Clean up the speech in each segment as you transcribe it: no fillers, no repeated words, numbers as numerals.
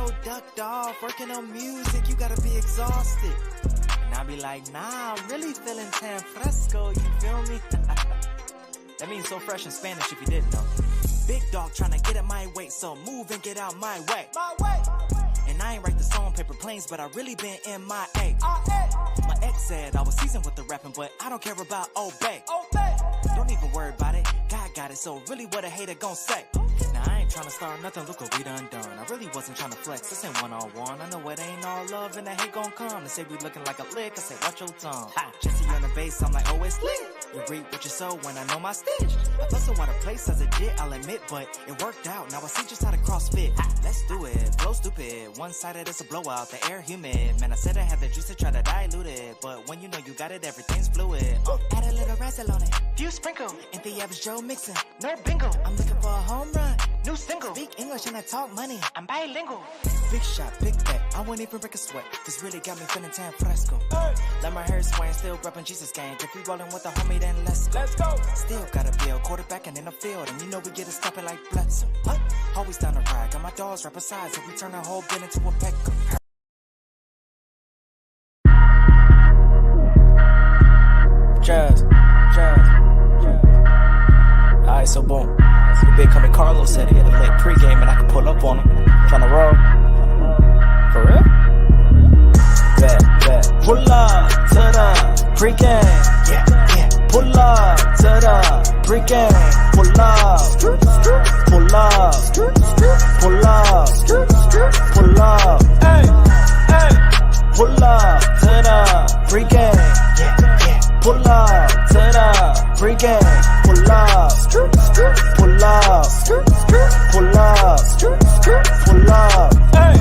so ducked off, working on music, you gotta be exhausted. And I be like, nah, I'm really feeling tan fresco, you feel me? That means so fresh in Spanish if you didn't know. Big dog trying to get at my weight, so move and get out my way. And I ain't write the song Paper Planes, but I really been in my A. My ex said I was seasoned with the rapping, but I don't care about Obey. Don't even worry about it, God got it, so really what a hater gon' say. Now I ain't tryna start nothing, look what we done. I really wasn't tryna flex, this ain't one-on-one. I know it ain't all love and the hate gon' come. They say we looking like a lick, I say watch your tongue. Jesse on the bass, I'm like, oh it's lit. You reap what you sow when I know my stitch. I felt so out of place as a jit, I'll admit, but it worked out. Now I see just how to CrossFit. Let's do it, flow stupid. One-sided, it's a blowout, the air humid. Man, I said I had the juice to try to dilute it, but when you know you got it, everything's fluid. Add a little razzle on it, few sprinkle. Ain't the average Joe mixing, no bingo. I'm looking for a home run, new single. Speak English and I talk money, I'm bilingual. Big shot, big bet, I won't even break a sweat. This really got me feeling tan fresco. Let my hair swaying, still repping Jesus gang. If you rolling with a homie, then let's go. Still gotta be a quarterback and in the field, and you know we get it stopping like Bledsoe. Always down the ride, got my dogs right beside, so we turn the whole bit into a peck. Jazz. Alright, so boom. The big coming Carlos said he had a late pregame and I could pull up on him. Tryna roll. For real? Bet. Pull up to the pregame. Yeah. Pull up to the pregame. Pull up. Pull up. Pull up. Pull up. Hey. Pull up to the pregame. Yeah. Pull up to the pregame. Pull up. Pull up. Pull up. Hey.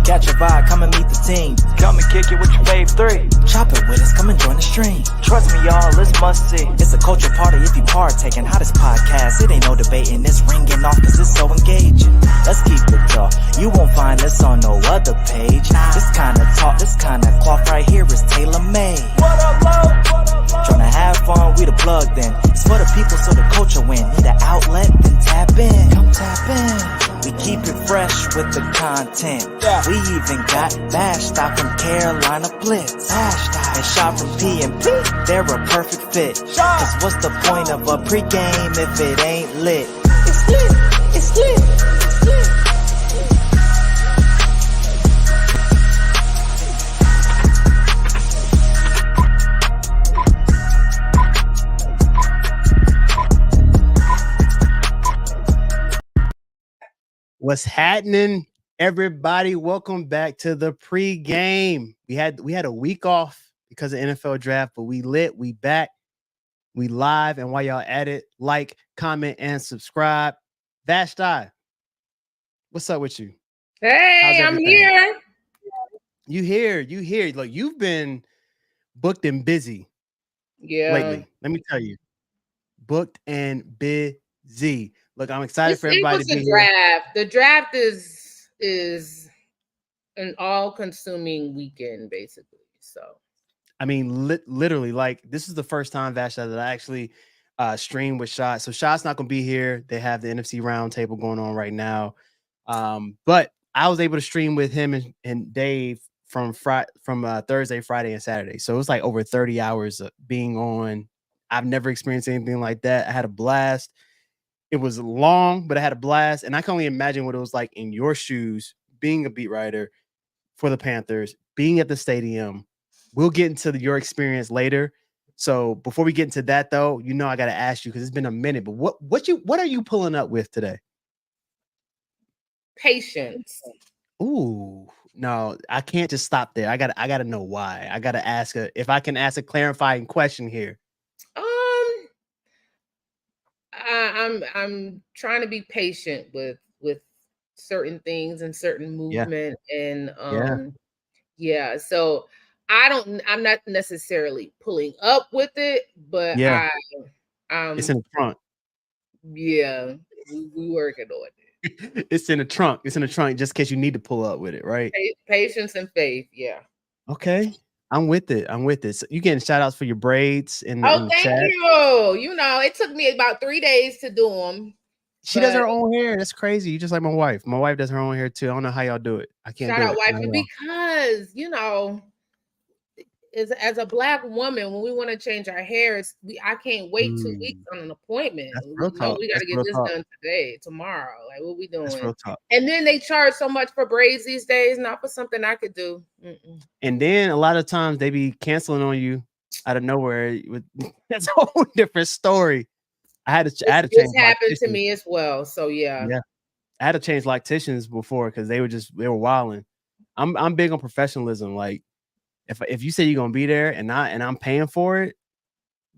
Catch a vibe, come and meet the team. Come and kick it with your fave 3. Chop it with us, come and join the stream. Trust me, y'all, it's must see. It's a culture party if you partaking. Hottest podcast, it ain't no debating. It's ringing off cause it's so engaging. Let's keep it y'all. You won't find this on no other page. This kind of talk, this kind of cloth right here is tailor-made. Tryna have fun, we the plug then. It's for the people so the culture win. Need an outlet, then tap in. Come tap in. We keep it fresh with the content. We even got Bash Stop from Carolina Blitz. And Shot from P&P, they're a perfect fit. Cause what's the point of a pregame if it ain't lit? It's lit, it's lit, it's lit. What's happening, everybody? Welcome back to the pregame. We had a week off because of NFL draft, but we lit, we back, we live, and while y'all at it, like, comment, and subscribe. Vashti, what's up with you? Hey, I'm here. You here. Look, you've been booked and busy lately. Let me tell you, booked and busy. Look, I'm excited for everybody to be here. The draft is an all-consuming weekend, basically. So, I mean, literally, like this is the first time, Vashti, that I actually stream with Shot. So Shot's not going to be here. They have the NFC roundtable going on right now. But I was able to stream with him and Dave from Thursday, Friday, and Saturday. So it was like over 30 hours of being on. I've never experienced anything like that. I had a blast. It was long, but I had a blast. And I can only imagine what it was like in your shoes, being a beat writer for the Panthers, being at the stadium. We'll get into your experience later. So before we get into that, though, you know I got to ask you because it's been a minute. But what are you pulling up with today? Patience. Ooh, no, I can't just stop there. I got to know why. I got to ask if I can ask a clarifying question here. I'm trying to be patient with certain things and certain movement and so I'm not necessarily pulling up with it, but it's in the trunk. Yeah, we working on it. It's in the trunk. It's in the trunk just in case you need to pull up with it, right? Patience and faith, yeah. Okay. I'm with it. So you getting shout outs for your braids in the thank chat. you. You know, it took me about 3 days to do them. She does But her own hair. That's crazy. You just like my wife. My wife does her own hair too. I don't know how y'all do it. I can't shout do out it. Not wifey, at all. because as a black woman, when we want to change our hair, I can't wait 2 weeks on an appointment. That's real talk. We got That's to get real this talk. done today, tomorrow. Like, what we That's doing? real talk. And then they charge so much for braids these days, not for something I could do. And then a lot of times they be canceling on you out of nowhere. That's a whole different story. I had to change It's happened to lacticians. me as well. So yeah. Yeah, I had to change lacticians before because they were wilding. I'm big on professionalism. Like if you say you're gonna be there and I'm paying for it,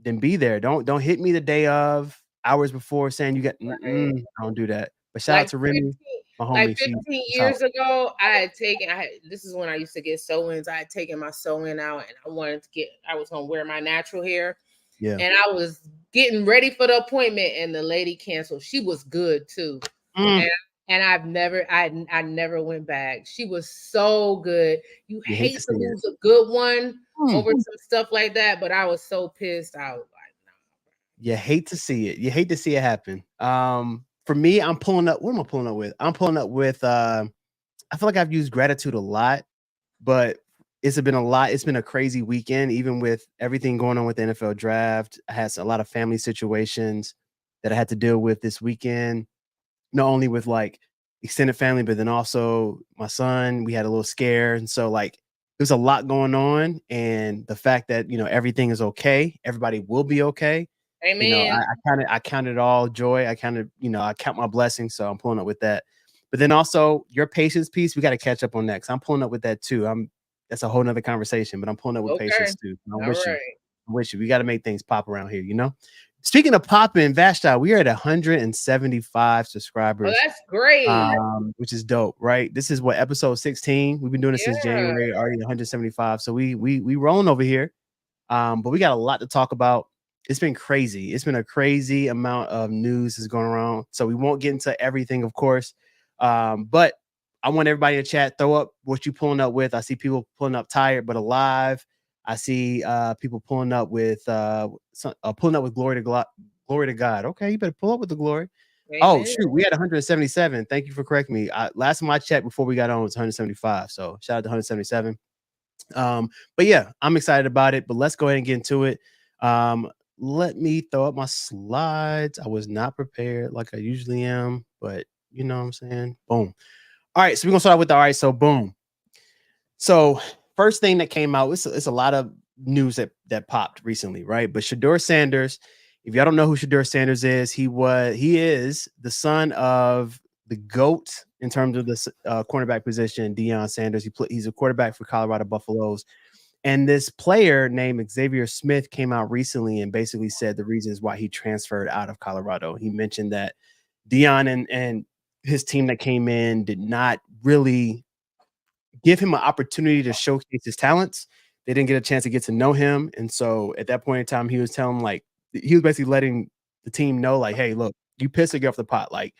then be there. Don't hit me the day of, hours before saying you got. Right. I don't do that. But shout out Like to Remy, 15, my like homie. 15 She's out. years ago, this is when I used to get sew-ins. I had taken my sew-in out and I was gonna wear my natural hair. Yeah. And I was getting ready for the appointment and the lady canceled. She was good too. And I never went back. She was so good. You You hate hate to to see it. lose a good one over some stuff like that, but I was so pissed. I was like, no. You hate to see it. You hate to see it happen. For me, I'm pulling up. What am I pulling up with? I'm pulling up with. I feel like I've used gratitude a lot, but it's been a lot. It's been a crazy weekend, even with everything going on with the NFL draft. I had a lot of family situations that I had to deal with this weekend. Not only with like extended family, but then also my son. We had a little scare, and so like there's a lot going on. And the fact that everything is okay, everybody will be okay. Amen. I count it all joy. I count my blessings. So I'm pulling up with that. But then also your patience piece, we got to catch up on that. 'Cause I'm pulling up with that too. That's a whole nother conversation, but I'm pulling up with Okay. patience too. I'm All with you. right. I'm with you. We got to make things pop around here. Speaking of popping, Vashta, we are at 175 Oh, subscribers, that's great. which is dope, right? This is what episode 16. We've been doing it since Yeah. January, already 175. So we rolling over here. But we got a lot to talk about. It's been crazy. It's been a crazy amount of news that's going around. So we won't get into everything, of course. But I want everybody in the chat, throw up what you pulling up with. I see people pulling up tired but alive. I see people pulling up with glory to God. Okay, you better pull up with the glory. Oh Amen. shoot, we had 177. Thank you for correcting me. Last time I checked before we got on was 175. So shout out to 177. But yeah, I'm excited about it. But let's go ahead and get into it. Let me throw up my slides. I was not prepared like I usually am, but you know what I'm saying? Boom. All right, so we're gonna start with so boom. So first thing that came out, it's a lot of news that popped recently, right? But Shedeur Sanders, if y'all don't know who Shedeur Sanders is, he is the son of the GOAT in terms of the cornerback position, Deion Sanders. He's a quarterback for Colorado Buffaloes. And this player named Xavier Smith came out recently and basically said the reasons why he transferred out of Colorado. He mentioned that Deion and his team that came in did not really give him an opportunity to showcase his talents. They didn't get a chance to get to know him. And so at that point in time, he was basically letting the team know, like, hey, look, you piss or get off the pot. Like,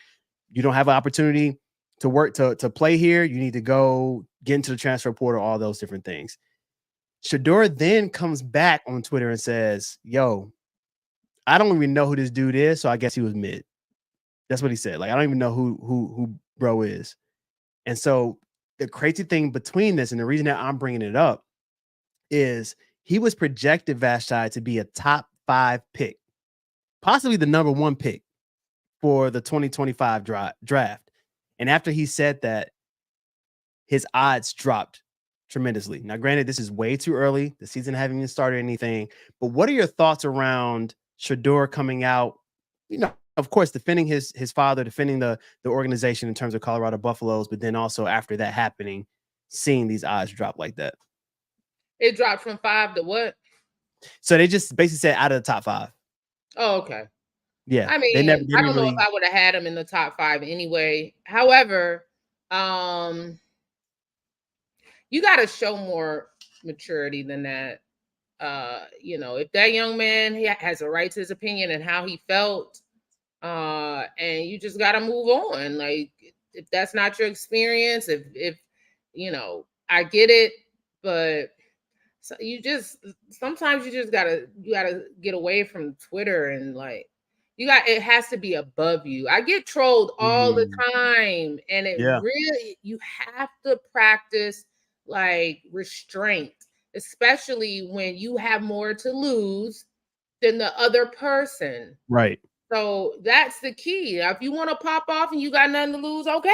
you don't have an opportunity to work to play here. You need to go get into the transfer portal, all those different things. Shedeur then comes back on Twitter and says, yo, I don't even know who this dude is, so I guess he was mid. That's what he said. Like, I don't even know who bro is. And so the crazy thing between this, and the reason that I'm bringing it up, is he was projected, Vashti, to be a top 5 pick, possibly the number 1 pick for the 2025 draft. And after he said that, his odds dropped tremendously. Now, granted, this is way too early. The season hasn't even started anything. But what are your thoughts around Shedeur coming out? Of course, defending his father, defending the organization in terms of Colorado Buffaloes, but then also after that happening, seeing these odds drop like that. It dropped from 5 to what? So they just basically said out of the top 5. Oh, okay. Yeah, I they mean, I didn't don't know really. if I would have had him in the top 5 anyway. However, you got to show more maturity than that. If that young man has a right to his opinion and how he felt, and you just got to move on. Like, if that's not your experience, if I get it, but sometimes you gotta get away from Twitter and, like, it has to be above you. I get trolled all the time, and it Yeah. really, you have to practice like restraint, especially when you have more to lose than the other person. Right. So that's the key. If you want to pop off and you got nothing to lose, okay.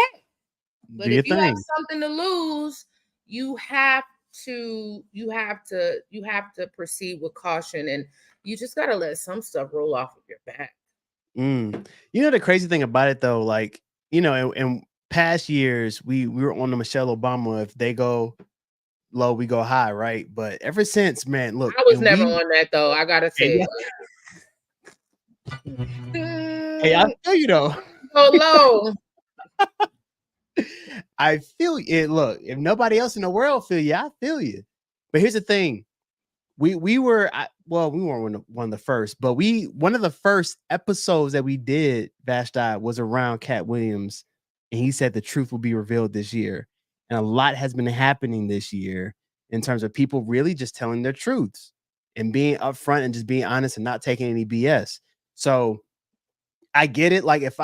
Do But your if you have thing. something to lose, you have to proceed with caution, and you just got to let some stuff roll off of your back. You know the crazy thing about it though, like, in past years, we were on the Michelle Obama. If they go low, we go high, right? But ever since, man, look, I was never on that though. I gotta hey, say, hey, I mm, feel you though. go low. I feel it. Look, if nobody else in the world feel you, I feel you. But here's the thing: we were we weren't one of the first, but one of the first episodes that we did, Vashti, was around Cat Williams, and he said the truth will be revealed this year, and a lot has been happening this year in terms of people really just telling their truths and being upfront and just being honest and not taking any BS. So I get it. Like if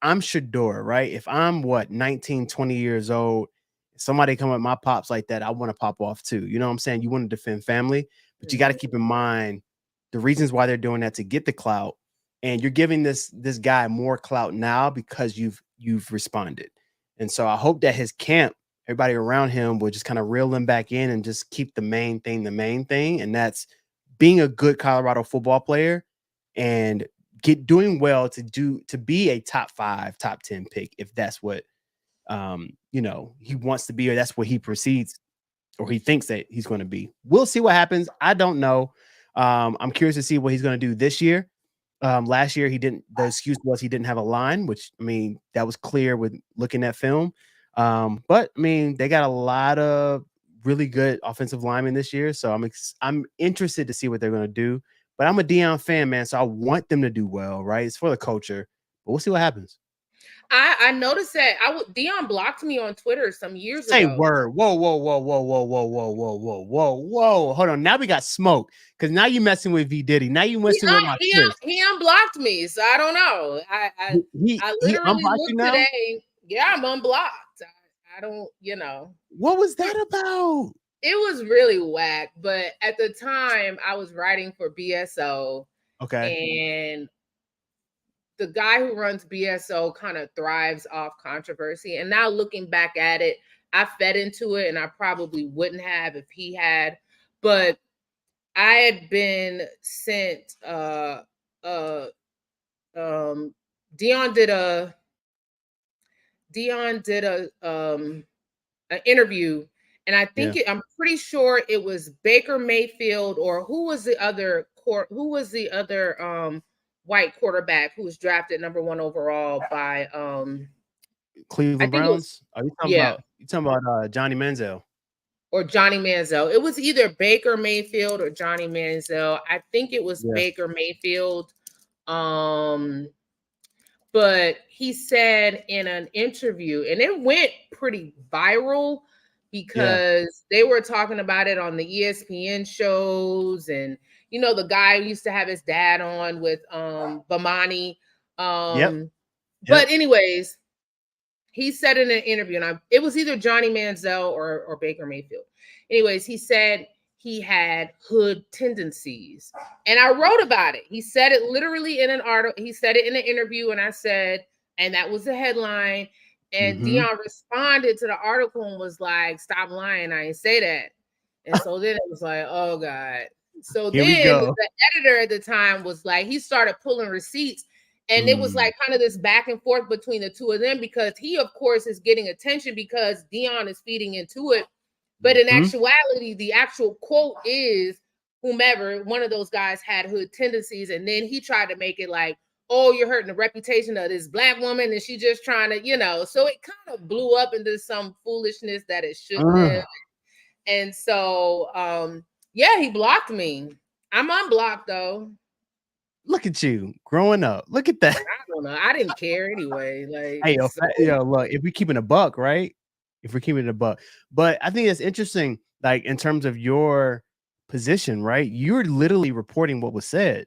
I'm Shador, right? If I'm 19, 20 years old, somebody come at my pops like that, I want to pop off too. You know what I'm saying? You want to defend family, but you got to keep in mind the reasons why they're doing that to get the clout. And you're giving this guy more clout now because you've responded. And so I hope that his camp, everybody around him will just kind of reel him back in and just keep the main thing. And that's being a good Colorado football player and doing well to be a top 5, top 10 pick if that's what he wants to be, or that's what he proceeds or he thinks that he's going to be. We'll see what happens. I don't know. I'm curious to see what he's going to do this year. Last year the excuse was he didn't have a line, which I mean that was clear with looking at film. But I mean they got a lot of really good offensive linemen this year, so I'm interested to see what they're going to do. But I'm a Deion fan, man, so I want them to do well, right? It's for the culture, but we'll see what happens. I noticed that Dion blocked me on Twitter some years Say ago. word. Whoa, whoa, whoa, whoa, whoa, whoa, whoa, whoa, whoa, whoa, whoa. Hold on. Now we got smoke because now you messing with V Diddy. Now you messing with my sis. He unblocked me, so I don't know. I He literally unblocked you looked now? today. Yeah, I'm unblocked. I don't, What was that about? It was really whack. But at the time, I was writing for BSO, Okay. and the guy who runs BSO kind of thrives off controversy. And now looking back at it, I fed into it, and I probably wouldn't have if he had. But I had been sent Dion did a an interview, and I think I'm pretty sure it was Baker Mayfield, or who was the other white quarterback who was drafted number 1 overall by Cleveland Browns? Are you yeah, talking about Johnny Manziel? or Johnny Manziel. It was either Baker Mayfield or Johnny Manziel. I think it was Baker Mayfield. But he said in an interview, and it went pretty viral because they were talking about it on the ESPN shows, and the guy used to have his dad on with Bamani. But anyways, he said in an interview, and it was either Johnny Manziel or Baker Mayfield. Anyways, he said he had hood tendencies. And I wrote about it. He said it literally in an article. He said it in an interview, and I said, and that was the headline. And Dion responded to the article and was like, "Stop lying. I didn't say that." And so then it was like, oh God. So Here we then go. the editor at the time was like, he started pulling receipts. And it was like kind of this back and forth between the two of them, because he, of course, is getting attention because Dion is feeding into it. But in actuality, the actual quote is whomever, one of those guys had hood tendencies. And then he tried to make it like, oh, you're hurting the reputation of this Black woman, and she's just trying to, so it kind of blew up into some foolishness that it shouldn't have. And so, yeah, he blocked me. I'm unblocked though. Look at you growing up. Look at that. I don't know. I didn't care anyway. Like, Hey, look, if we keep it a buck, right? If we're keeping it a buck. But I think it's interesting, like in terms of your position, right? You're literally reporting what was said.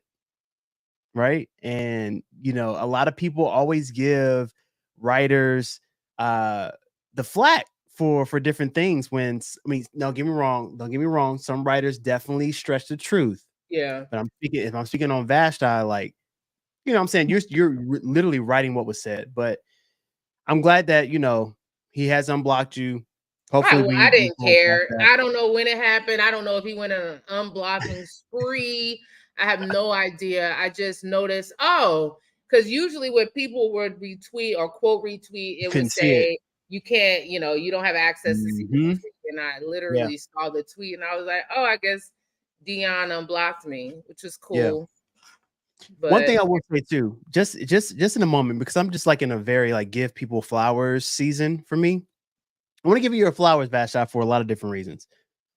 right? And a lot of people always give writers the flack for different things. No, don't get me wrong. Some writers definitely stretch the truth. Yeah. But if I'm speaking on Vashti, like, I'm saying you're literally writing what was said. But I'm glad that he has unblocked you. Hopefully, I we didn't go past care. that. I don't know when it happened. I don't know if he went on an unblocking spree. I have no idea. I just noticed, because usually when people would retweet or quote retweet, You it would couldn't see it. say you can't, you don't have access to see the Hmm. tweet. And I Yeah, literally saw the tweet and I was like, oh, I guess Dion unblocked me, which was yeah. cool. One But thing I will say too, just in a moment, because I'm just like in a very like give people flowers season for me. I want to give you your flowers, Vashti, for a lot of different reasons.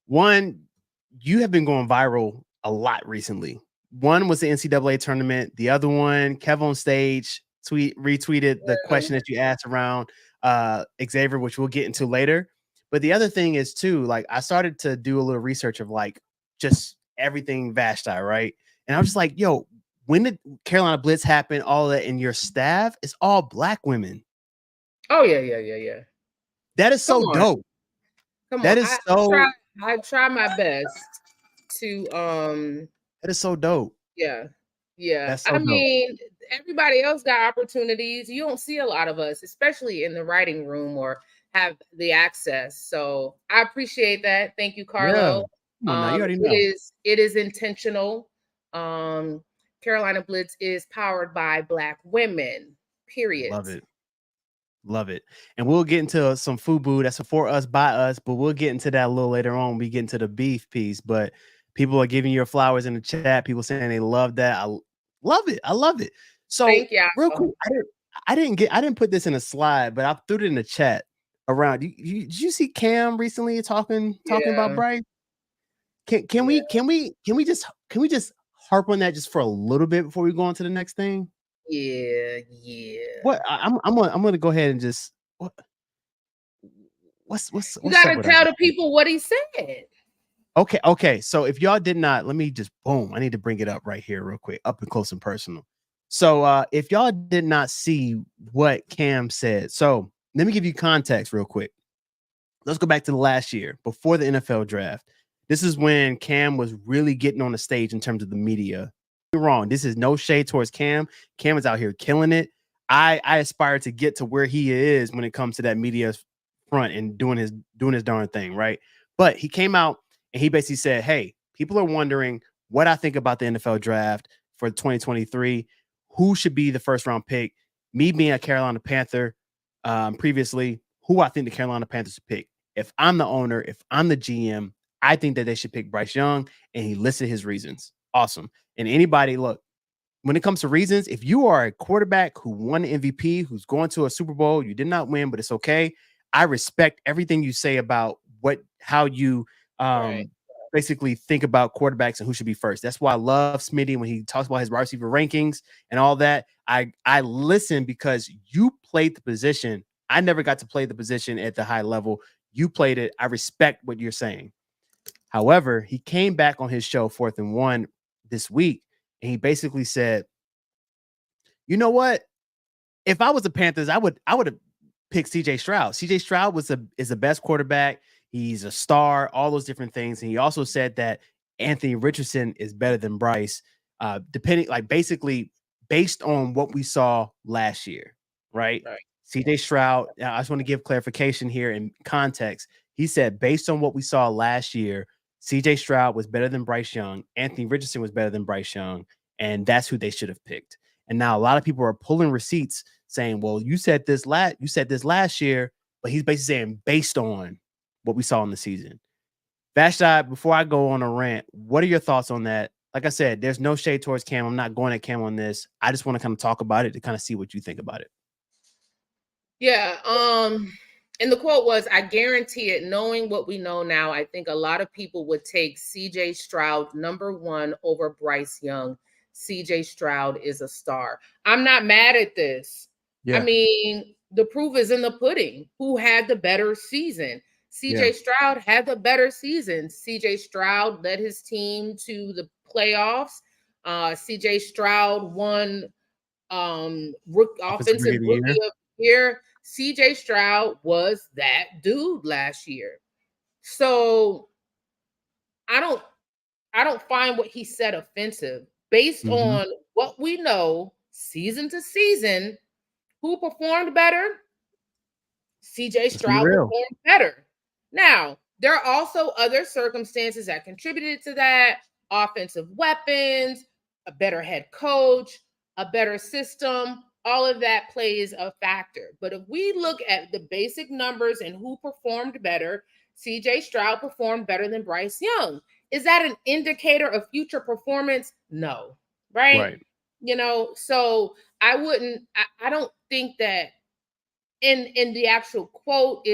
One, you have been going viral a lot recently. One was the NCAA tournament. The other one, Kev on stage retweeted the question that you asked around Xavier, which we'll get into later. But the other thing is too, like I started to do a little research of like just everything Vashti, right? And I was just like, yo, when did Carolina Blitz happen? All that, and your staff is all black women. oh yeah. That is Come so on. dope. Come on. That is so I try my best to that is so dope. yeah. Yeah. That's so I dope. mean, everybody else got opportunities. You don't see a lot of us, especially in the writing room or have the access. So I appreciate that. Thank you, Yeah. Carlo. Come on now. You already It know. is intentional. Um, Carolina Blitz is powered by Black women. Period. Love it. Love it. And we'll get into some FUBU. That's for us, by us, but we'll get into that a little later on when we get into the beef piece. But people are giving your flowers in the chat. People saying they love that. I love it. I love it. So Thank y'all. real quick, I didn't put this in a slide, but I threw it in the chat around. Did you see Cam recently talking about Yeah. Bryce? Can we just harp on that just for a little bit before we go on to the next thing? Yeah. What I'm gonna go ahead and just You what's got up to with our tell guy? the people what he said. Okay. So if y'all did not, let me just boom. I need to bring it up right here, real quick, up and close and personal. So if y'all did not see what Cam said, so let me give you context real quick. Let's go back to the last year before the NFL draft. This is when Cam was really getting on the stage in terms of the media. Don't get me wrong, this is no shade towards Cam. Cam is out here killing it. I aspire to get to where he is when it comes to that media front and doing his darn thing, right? But he came out and he basically said, "Hey, people are wondering what I think about the NFL draft for 2023. Who should be the first round pick? Me being a Carolina Panther, previously, who I think the Carolina Panthers should pick. If I'm the owner, if I'm the GM, I think that they should pick Bryce Young." And he listed his reasons. Awesome. And anybody, look, when it comes to reasons, if you are a quarterback who won the MVP, who's going to a Super Bowl, you did not win, but it's okay. I respect everything you say about how you Right. basically think about quarterbacks and who should be first. That's why I love Smitty when he talks about his wide receiver rankings and all that. I listen because you played the position. I never got to play the position at the high level. You played it. I respect what you're saying. However, he came back on his show 4th and 1 this week, and he basically said, "You know what? If I was the Panthers, I would have picked CJ Stroud. CJ Stroud is the best quarterback. He's a star, all those different things." And he also said that Anthony Richardson is better than Bryce, depending, like, basically based on what we saw last year, right? Right. CJ Stroud, I just want to give clarification here in context. He said, based on what we saw last year, CJ Stroud was better than Bryce Young. Anthony Richardson was better than Bryce Young. And that's who they should have picked. And now a lot of people are pulling receipts saying, well, you said this last year, but he's basically saying based on what we saw in the season. Vashti, before I go on a rant, what are your thoughts on that? Like I said, there's no shade towards Cam. I'm not going at Cam on this. I just want to kind of talk about it to kind of see what you think about it. Yeah. And the quote was, I guarantee it, knowing what we know now, I think a lot of people would take CJ Stroud #1 over Bryce Young. CJ Stroud is a star. I'm not mad at this. I Yeah. mean, the proof is in the pudding. Who had the better season? Yeah. CJ Stroud had the better season. CJ Stroud led his team to the playoffs. CJ Stroud won Offensive offensive Rookie of the rookie Year. of the year. CJ Stroud was that dude last year. So I don't find what he said offensive based Mhm. on what we know season to season. Who performed better? CJ Let's be Stroud real. performed better. Now, there are also other circumstances that contributed to that: offensive weapons, a better head coach, a better system. All of that plays a factor. But if we look at the basic numbers and who performed better, CJ Stroud performed better than Bryce Young. Is that an indicator of future performance? No. Right? Right. So I don't think that in the actual quote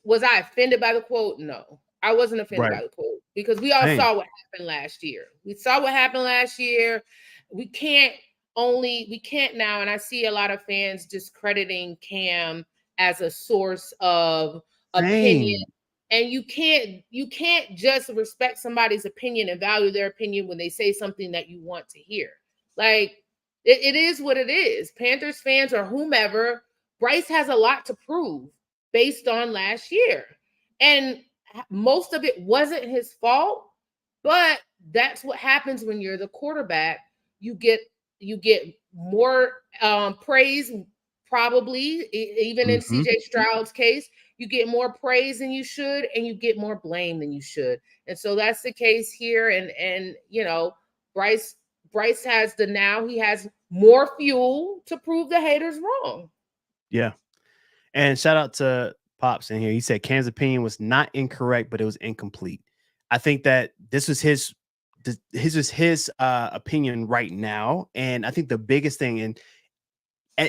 was I offended by the quote? No, I wasn't offended Right. by the quote because we all Same. saw what happened last year. We saw what happened last year. We can't now, and I see a lot of fans discrediting Cam as a source of opinion. Same. And you can't just respect somebody's opinion and value their opinion when they say something that you want to hear. Like it is what it is. Panthers fans or whomever, Bryce has a lot to prove based on last year. And most of it wasn't his fault, but that's what happens when you're the quarterback. You get more praise, probably even in Mhm. CJ Stroud's case. You get more praise than you should, and you get more blame than you should. And so that's the case here. And Bryce has he has more fuel to prove the haters wrong. Yeah. And shout out to Pops in here. He said Cam's opinion was not incorrect, but it was incomplete. I think that this was his opinion right now. And I think the biggest thing, and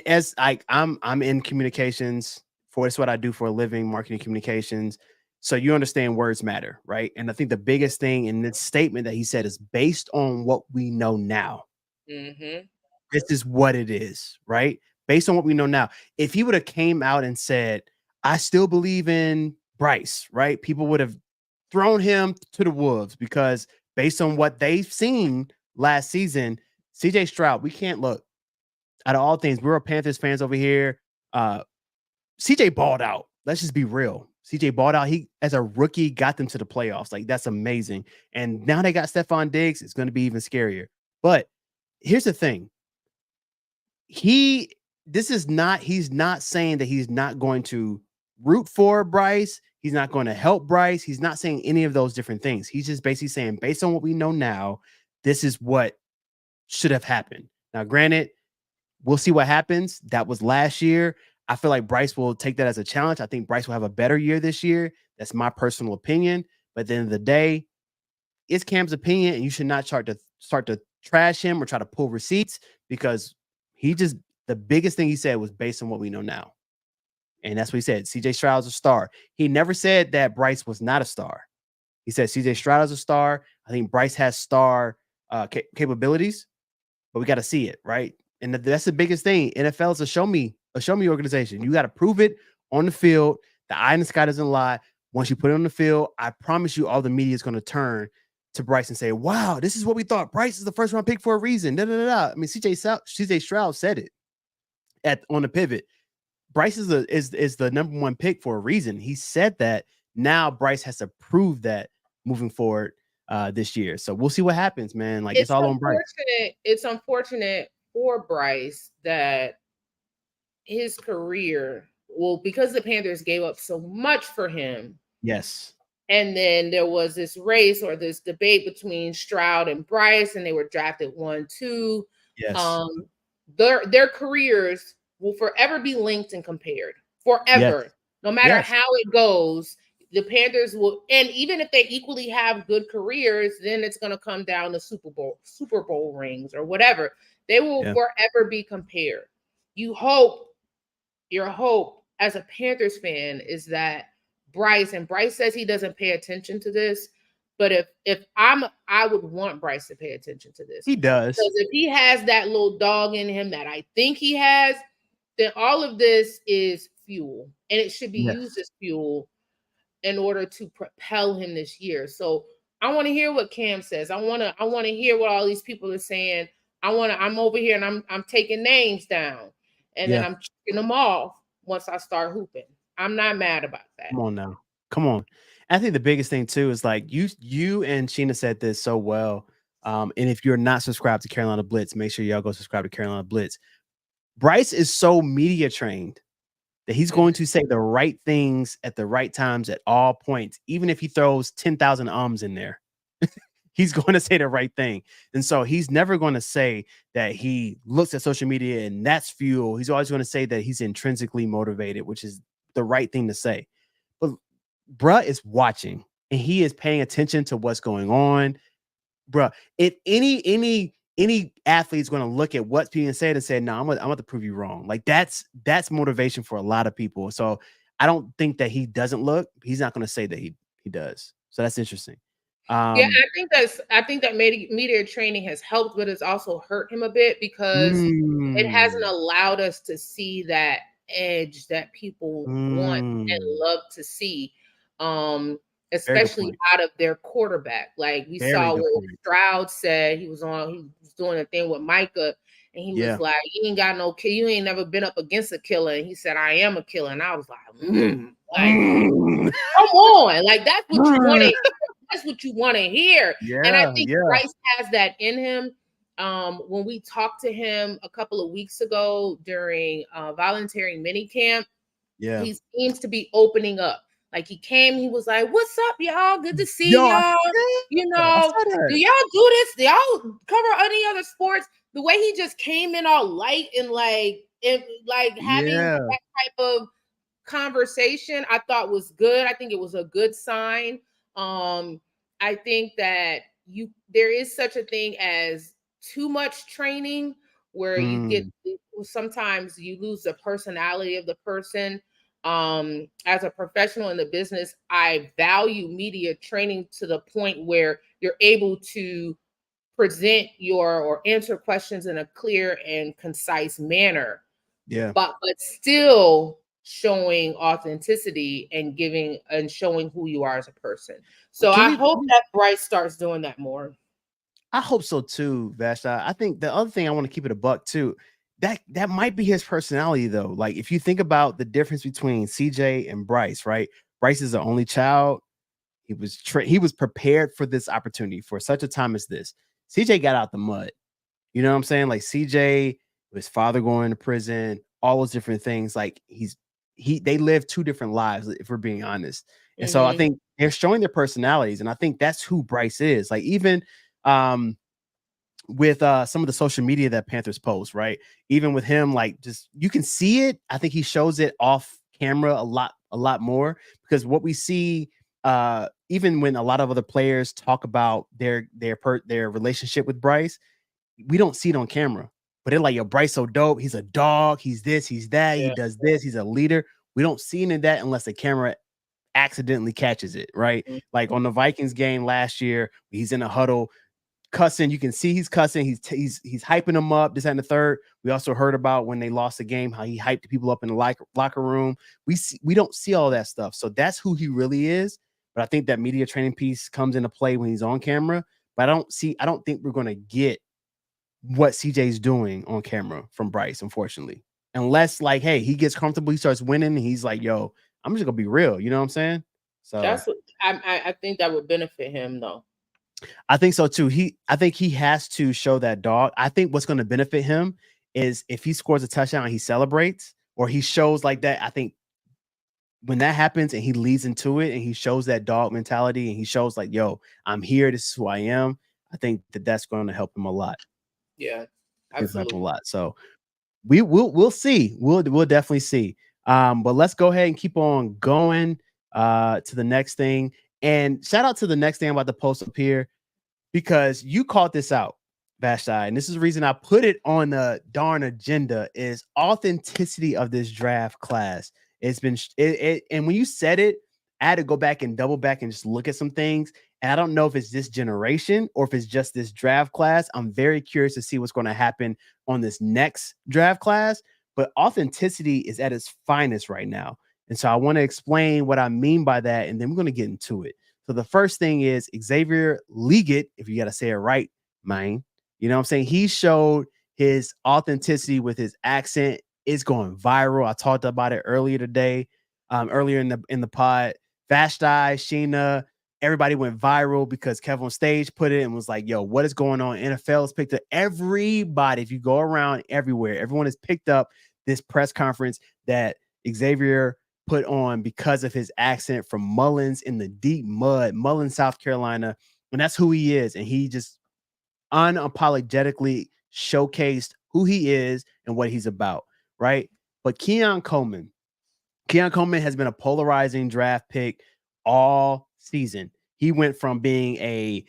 as I'm in communications, for it's what I do for a living, marketing communications. So you understand words matter, right? And I think the biggest thing in this statement that he said is based on what we know now. Mm-hmm. This is what it is, right? Based on what we know now. If he would have came out and said, I still believe in Bryce, right? People would have thrown him to the wolves because based on what they've seen last season, CJ Stroud, we can't look out of all things. We're Panthers fans over here. Uh, CJ balled out. Let's just be real. CJ balled out. He, as a rookie, got them to the playoffs. Like, that's amazing. And now they got Stephon Diggs. It's going to be even scarier. But here's the thing. He's not saying that he's not going to root for Bryce. He's not going to help Bryce. He's not saying any of those different things. He's just basically saying, based on what we know now, this is what should have happened. Now, granted, we'll see what happens. That was last year. I feel like Bryce will take that as a challenge. I think Bryce will have a better year this year. That's my personal opinion. But at the end of the day, it's Cam's opinion, and you should not start to trash him or try to pull receipts because the biggest thing he said was based on what we know now. And that's what he said. CJ Stroud's a star. He never said that Bryce was not a star. He said CJ Stroud is a star. I think Bryce has star capabilities, but we got to see it, right? And that's the biggest thing. NFL is a show me organization. You got to prove it on the field. The eye in the sky doesn't lie. Once you put it on the field, I promise you, all the media is going to turn to Bryce and say, "Wow, this is what we thought. Bryce is the first round pick for a reason." Da, da, da, da. I mean, CJ Stroud said it on the pivot. Bryce is the number one pick for a reason. He said that. Now Bryce has to prove that moving forward this year. So we'll see what happens, man. Like, it's It's all on Bryce. unfortunate. It's unfortunate for Bryce that his career, well, because the Panthers gave up so much for him, Yes. and then there was this race or this debate between Stroud and Bryce, and they were drafted 1-2. Yes. Um, their careers will forever be linked and compared. Yes. Forever. No matter Yes. how it goes, the Panthers will, and even if they equally have good careers, then it's going to come down to Super Bowl rings or whatever. They will Yeah. forever be compared. You hope, your hope as a Panthers fan is that Bryce says he doesn't pay attention to this, but I would want Bryce to pay attention to this, He does. because if he has that little dog in him that I think he has, then all of this is fuel, and it should be used Yes. as fuel in order to propel him this year. So I want to hear what Cam says. I want to hear what all these people are saying. I'm over here and I'm taking names down and then Yeah. I'm checking them off once I start hooping. I'm not mad about that. Come on now. Come on. I think the biggest thing too is like you and Sheena said this so well. And if you're not subscribed to Carolina Blitz, make sure y'all go subscribe to Carolina Blitz. Bryce is so media trained that he's going to say the right things at the right times at all points, even if he throws 10,000 ums in there. He's going to say the right thing. And so he's never going to say that he looks at social media and that's fuel. He's always going to say that he's intrinsically motivated, which is the right thing to say. But bruh is watching and he is paying attention to what's going on. Bruh, if any athlete is going to look at what's being said and say, no, I'm going to prove you wrong. Like that's motivation for a lot of people. So I don't think that he doesn't look. He's not going to say that he does. So that's interesting. Yeah, I think that media training has helped, but it's also hurt him a bit because it hasn't allowed us to see that edge that people want and love to see, especially out of their quarterback. Like we saw what Stroud said. He was doing a thing with Micah, and he was like, "You ain't got no kill. You ain't never been up against a killer." And he said, "I am a killer." And I was like, come on, like that's what you want to. That's what you want to hear. Yeah, and I think Bryce has that in him. When we talked to him a couple of weeks ago during voluntary mini camp, he seems to be opening up. Like he came, he was like, "What's up, y'all? Good to see y'all. You know, do y'all do this? Do y'all cover any other sports?" The way he just came in all light and like having that type of conversation, I thought was good. I think it was a good sign. I think that there is such a thing as too much training where you get sometimes you lose the personality of the person. As a professional in the business, I value media training to the point where you're able to present or answer questions in a clear and concise manner. But still showing authenticity and giving and showing who you are as a person. So I hope that Bryce starts doing that more. I hope so too, Vashta. I think the other thing I want to keep it a buck too. That might be his personality though. Like if you think about the difference between CJ and Bryce, right? Bryce is the only child. He was prepared for this opportunity for such a time as this. CJ got out the mud. You know what I'm saying? Like CJ, his father going to prison, all those different things. Like they live two different lives, if we're being honest. And so I think they're showing their personalities, and I think that's who Bryce is. Like even with some of the social media that Panthers post, right? Even with him, like just you can see it. I think he shows it off camera a lot more because what we see, even when a lot of other players talk about their relationship with Bryce, we don't see it on camera. But they're like, yo, Bryce so dope. He's a dog. He's this. He's that. He does this. He's a leader. We don't see any of that unless the camera accidentally catches it, right? Like on the Vikings game last year, he's in a huddle cussing. You can see he's cussing. He's hyping them up. This and the third. We also heard about when they lost the game, how he hyped people up in the locker room. We don't see all that stuff. So that's who he really is. But I think that media training piece comes into play when he's on camera. But I don't think we're going to get what CJ's doing on camera from Bryce, unfortunately. Unless, like, hey, he gets comfortable, he starts winning, and he's like, yo, I'm just gonna be real. You know what I'm saying? So that's what I think that would benefit him, though. I think so too. I think he has to show that dog. I think what's going to benefit him is if he scores a touchdown and he celebrates, or he shows like that. I think when that happens and he leads into it and he shows that dog mentality and he shows like, yo, I'm here. This is who I am. I think that's going to help him a lot. Yeah, absolutely. A lot. So we'll see. We'll definitely see. But let's go ahead and keep on going to the next thing. And shout out to the next thing I'm about to post up here because you called this out, Vashti, and this is the reason I put it on the darn agenda is authenticity of this draft class. It's been and when you said it, I had to go back and double back and just look at some things. And I don't know if it's this generation or if it's just this draft class. I'm very curious to see what's going to happen on this next draft class. But authenticity is at its finest right now. And so I want to explain what I mean by that. And then we're going to get into it. So the first thing is Xavier Leggett, if you got to say it right, man. You know what I'm saying? He showed his authenticity with his accent. It's going viral. I talked about it earlier today, earlier in the pod. Vashti, Sheena, everybody went viral because Kevin on stage put it and was like, yo, what is going on? NFL's picked up everybody. If you go around everywhere, everyone has picked up this press conference that Xavier put on because of his accent from Mullins in the deep mud, Mullins, South Carolina. And that's who he is. And he just unapologetically showcased who he is and what he's about, right? But Keon Coleman has been a polarizing draft pick all season. He went from being a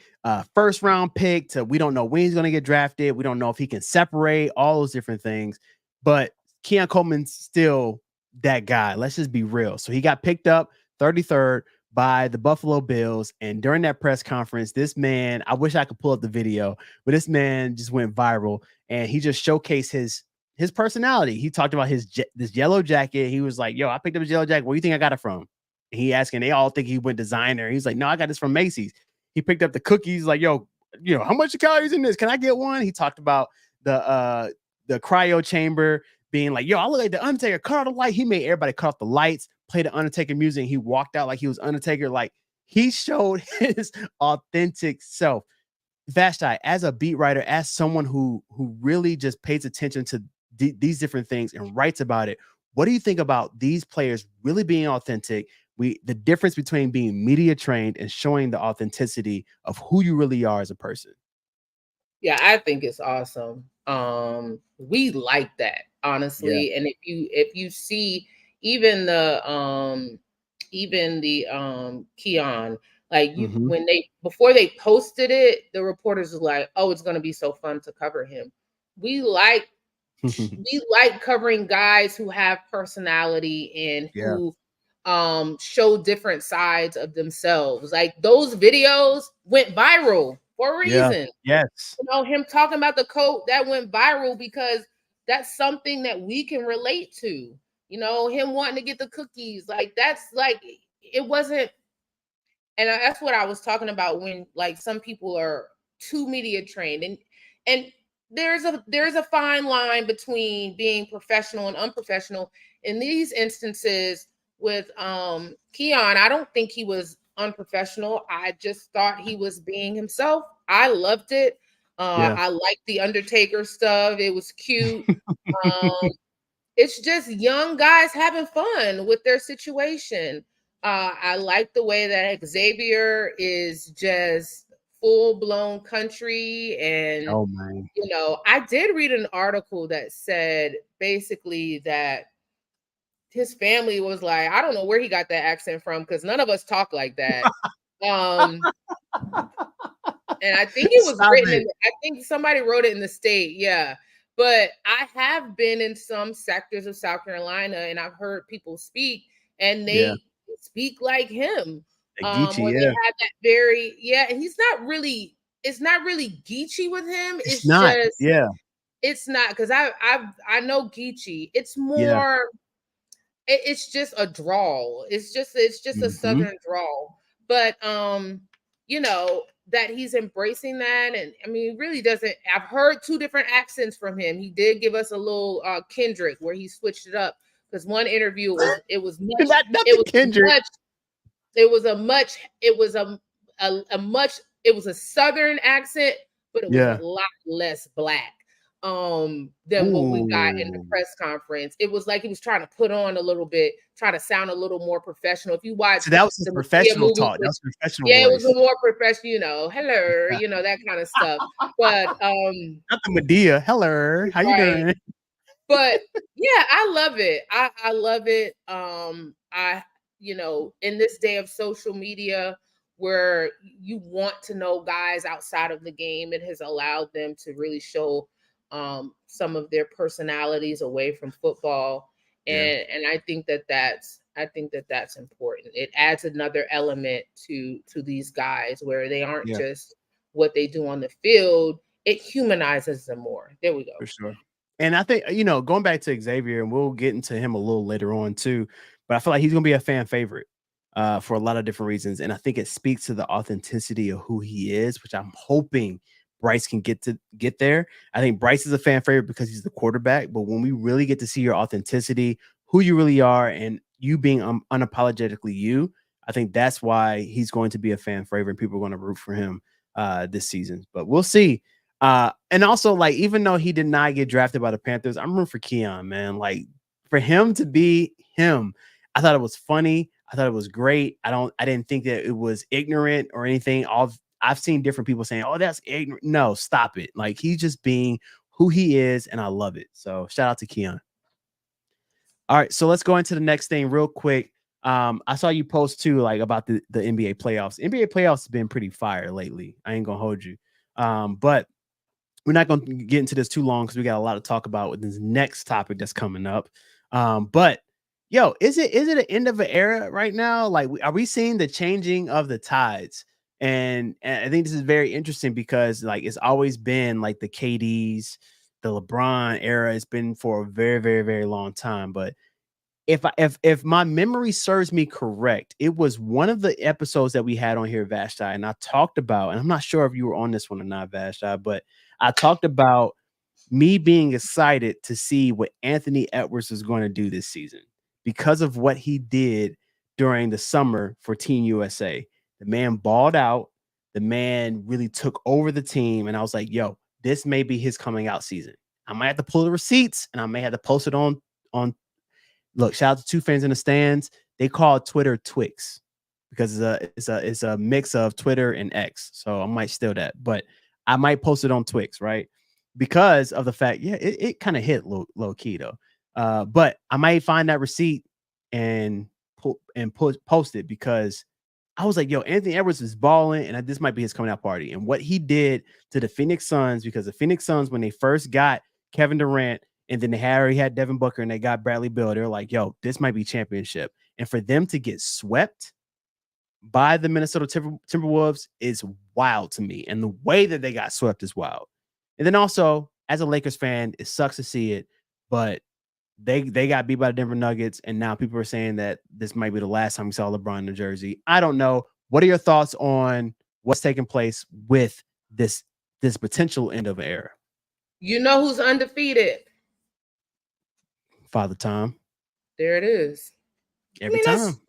first round pick to we don't know when he's going to get drafted. We don't know if he can separate all those different things. But Keon Coleman's still that guy. Let's just be real. So he got picked up 33rd by the Buffalo Bills. And during that press conference, this man, I wish I could pull up the video, but this man just went viral and he just showcased his personality. He talked about this yellow jacket. He was like, yo, I picked up his yellow jacket. Where do you think I got it from? And he asking, they all think he went designer. He's like, no, I got this from Macy's. He picked up the cookies, like, yo, how much calories in this? Can I get one? He talked about the cryo chamber being like, yo, I look like the Undertaker, cut off the light. He made everybody cut off the lights, play the Undertaker music. And he walked out like he was Undertaker. Like he showed his authentic self. Vashti, as a beat writer, as someone who really just pays attention to these different things and writes about it, what do you think about these players really being authentic? The difference between being media trained and showing the authenticity of who you really are as a person. Yeah, I think it's awesome. We like that, honestly. And if you see even the Keon, like when before they posted it, the reporters were like, oh, it's gonna be so fun to cover him. We like covering guys who have personality and who show different sides of themselves. Like those videos went viral for a reason. Yes. Him talking about the coat, that went viral because that's something that we can relate to. Him wanting to get the cookies, like that's like it wasn't. And that's what I was talking about when like some people are too media trained, and there's a fine line between being professional and unprofessional. In these instances with Keon, I don't think he was unprofessional. I just thought he was being himself. I loved it. I liked the Undertaker stuff. It was cute. It's just young guys having fun with their situation. I like the way that Xavier is just full-blown country. And I did read an article that said basically that his family was like, I don't know where he got that accent from because none of us talk like that. And I think it was I think somebody wrote it in the state. Yeah. But I have been in some sectors of South Carolina and I've heard people speak and they speak like him. When they have that and he's not really, it's not really Geechee with him. It's not, just, it's not, because I know Geechee. It's more, it's just a drawl. It's just a Southern drawl. But that he's embracing that. And I mean, he really doesn't. I've heard two different accents from him. He did give us a little Kendrick where he switched it up because one interview it was a Southern accent, but it was a lot less black than what we got in the press conference. It was like he was trying to put on a little bit, try to sound a little more professional. If you watch, so that was the professional talk. That was professional. Yeah, voice. It was a more professional. Hello, that kind of stuff. But not the Medea. Hello, how you doing? But yeah, I love it. I love it. In this day of social media where you want to know guys outside of the game, it has allowed them to really show some of their personalities away from football. And I think that's important. It adds another element to these guys where they aren't just what they do on the field. It humanizes them more. There we go. For sure. And I think, going back to Xavier, and we'll get into him a little later on too, but I feel like he's going to be a fan favorite. for a lot of different reasons. And I think it speaks to the authenticity of who he is, which I'm hoping Bryce can get there. I think Bryce is a fan favorite because he's the quarterback. But when we really get to see your authenticity, who you really are, and you being unapologetically you, I think that's why he's going to be a fan favorite. People are going to root for him this season. But we'll see. And also, like, even though he did not get drafted by the Panthers, I'm rooting for Keon, man. Like, for him to be him, I thought it was funny. I thought it was great. I didn't think that it was ignorant or anything. I've seen different people saying, "Oh, that's ignorant." No, stop it. Like, he's just being who he is, and I love it. So shout out to Keon. All right, so let's go into the next thing real quick. I saw you post too, like, about the NBA playoffs. NBA playoffs have been pretty fire lately. I ain't gonna hold you. But we're not going to get into this too long because we got a lot to talk about with this next topic that's coming up. But yo, is it an end of an era right now? Like, are we seeing the changing of the tides? And I think this is very interesting because, like, it's always been like the KDs, the LeBron era. It's been for a very, very, very long time. But if my memory serves me correct, it was one of the episodes that we had on here, Vashti, and I talked about, and I'm not sure if you were on this one or not, Vashti, but I talked about me being excited to see what Anthony Edwards is going to do this season because of what he did during the summer for Team USA. The man balled out. The man really took over the team, and I was like, "Yo, this may be his coming out season." I might have to pull the receipts, and I may have to post it on Look, shout out to two fans in the stands. They call Twitter Twix because it's a mix of Twitter and X. So I might steal that, but I might post it on Twix, right? Because of the fact, yeah, it kind of hit low key though. But I might find that receipt and post it because I was like, yo, Anthony Edwards is balling, and this might be his coming out party. And what he did to the Phoenix Suns, because the Phoenix Suns, when they first got Kevin Durant, and then they already had Devin Booker, and they got Bradley Beal, they're like, yo, this might be championship. And for them to get swept by the Minnesota Timberwolves is wild to me. And the way that they got swept is wild. And then also, as a Lakers fan, it sucks to see it, but they got beat by the Denver Nuggets, and now people are saying that this might be the last time we saw LeBron in New Jersey. I don't know. What are your thoughts on what's taking place with this potential end of an era? You know who's undefeated? Father Time. There it is. Every time.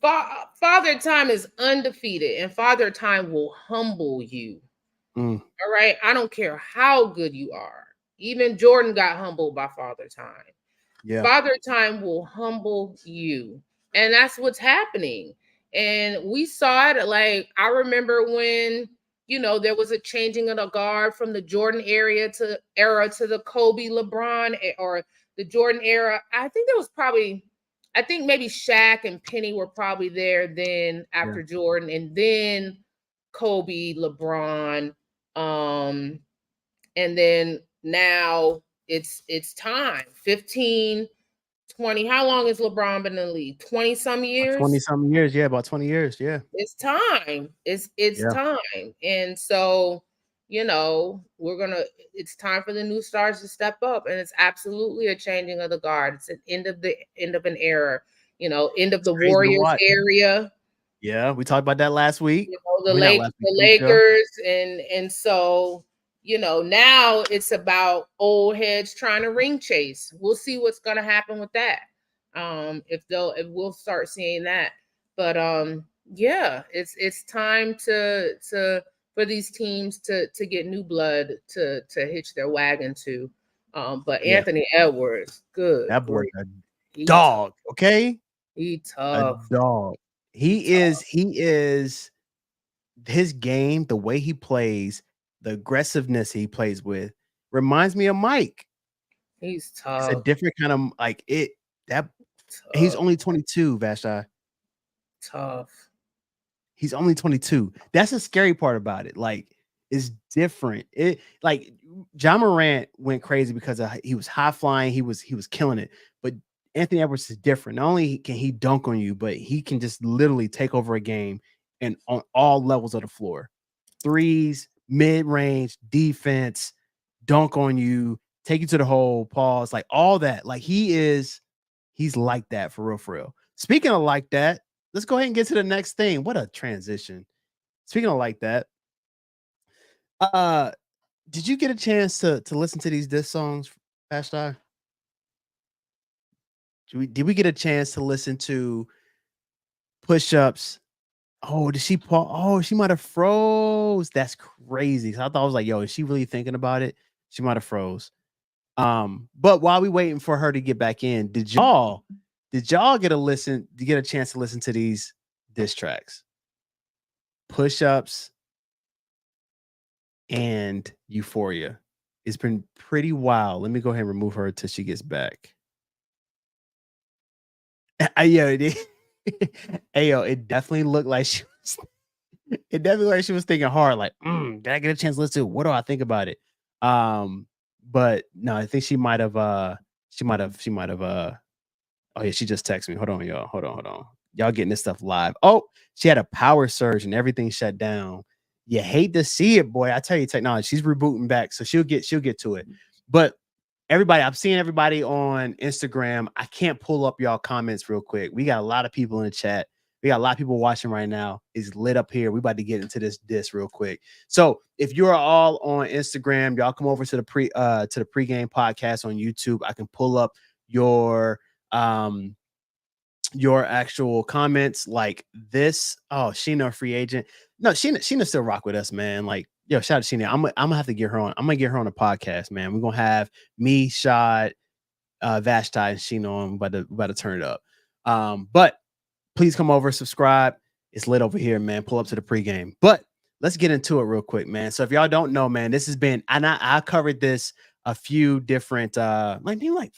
Father Time is undefeated, and Father Time will humble you. All right. I don't care how good you are. Even Jordan got humbled by Father Time. Yeah. Father Time will humble you. And that's what's happening. And we saw it. Like, I remember when, there was a changing of the guard from the Jordan era to the Kobe, LeBron, or the Jordan era. I think maybe Shaq and Penny were probably there then after Jordan, and then Kobe, LeBron, and then now it's time. 15, 20. How long has LeBron been in the league? 20 some years? 20 some years, yeah, about 20 years, yeah. It's time. It's time. And so, it's time for the new stars to step up, and it's absolutely a changing of the guard. It's an end of an era, end of the Warriors area. Yeah, we talked about that last week. The Lakers, and so, now it's about old heads trying to ring chase. We'll see what's going to happen with that. If we'll start seeing that, but it's time for these teams to get new blood to hitch their wagon to. But Anthony Edwards, good. That boy, a dog. Okay, he tough. A dog. He is his game, the way he plays, the aggressiveness he plays with reminds me of Mike. He's tough. It's a different kind of like it. That tough. He's only 22, Vashti. Tough. He's only 22. That's the scary part about it. Like, it's different. It like Ja Morant went crazy because he was high flying. He was killing it. But Anthony Edwards is different. Not only can he dunk on you, but he can just literally take over a game and on all levels of the floor. Threes, mid-range, defense, dunk on you, take you to the hole, pause, like all that. Like he's like that for real, for real. Speaking of like that, let's go ahead and get to the next thing. What a transition. Speaking of like that, uh, did you get a chance to listen to these diss songs, Pastor? Did we get a chance to listen to Push Ups? Oh, did she pause? Oh, she might have froze. That's crazy. So I thought I was like, yo, is she really thinking about it? She might have froze. But while we waiting for her to get back in, did y'all get a chance to listen to these diss tracks? Push Ups and Euphoria. It's been pretty wild. Let me go ahead and remove her until she gets back. Yeah, hey, yo, it definitely looked like it definitely looked like she was thinking hard, like, did I get a chance to listen to it? What do I think about it? But no, I think she might have oh yeah, she just texted me. Hold on, y'all. Hold on. Y'all getting this stuff live. Oh, she had a power surge and everything shut down. You hate to see it, boy. I tell you, technology. She's rebooting back, so she'll get to it. But everybody, I'm seeing everybody on Instagram. I can't pull up y'all comments real quick. We got a lot of people in the chat. We got a lot of people watching right now. It's lit up here. We about to get into this real quick. So if you're all on Instagram, y'all come over to the pregame podcast on YouTube. I can pull up your um your actual comments like this. Oh, Sheena, a free agent. No, Sheena still rock with us, man. Like, yo, shout out to Sheena. I'm gonna have to get her on. I'm gonna get her on a podcast, man. We're gonna have me, Shad, Vashti, and Sheena on. We're about to turn it up. But please come over, subscribe. It's lit over here, man. Pull up to the pregame. But let's get into it real quick, man. So if y'all don't know, man, this has been, and I covered this a few different maybe like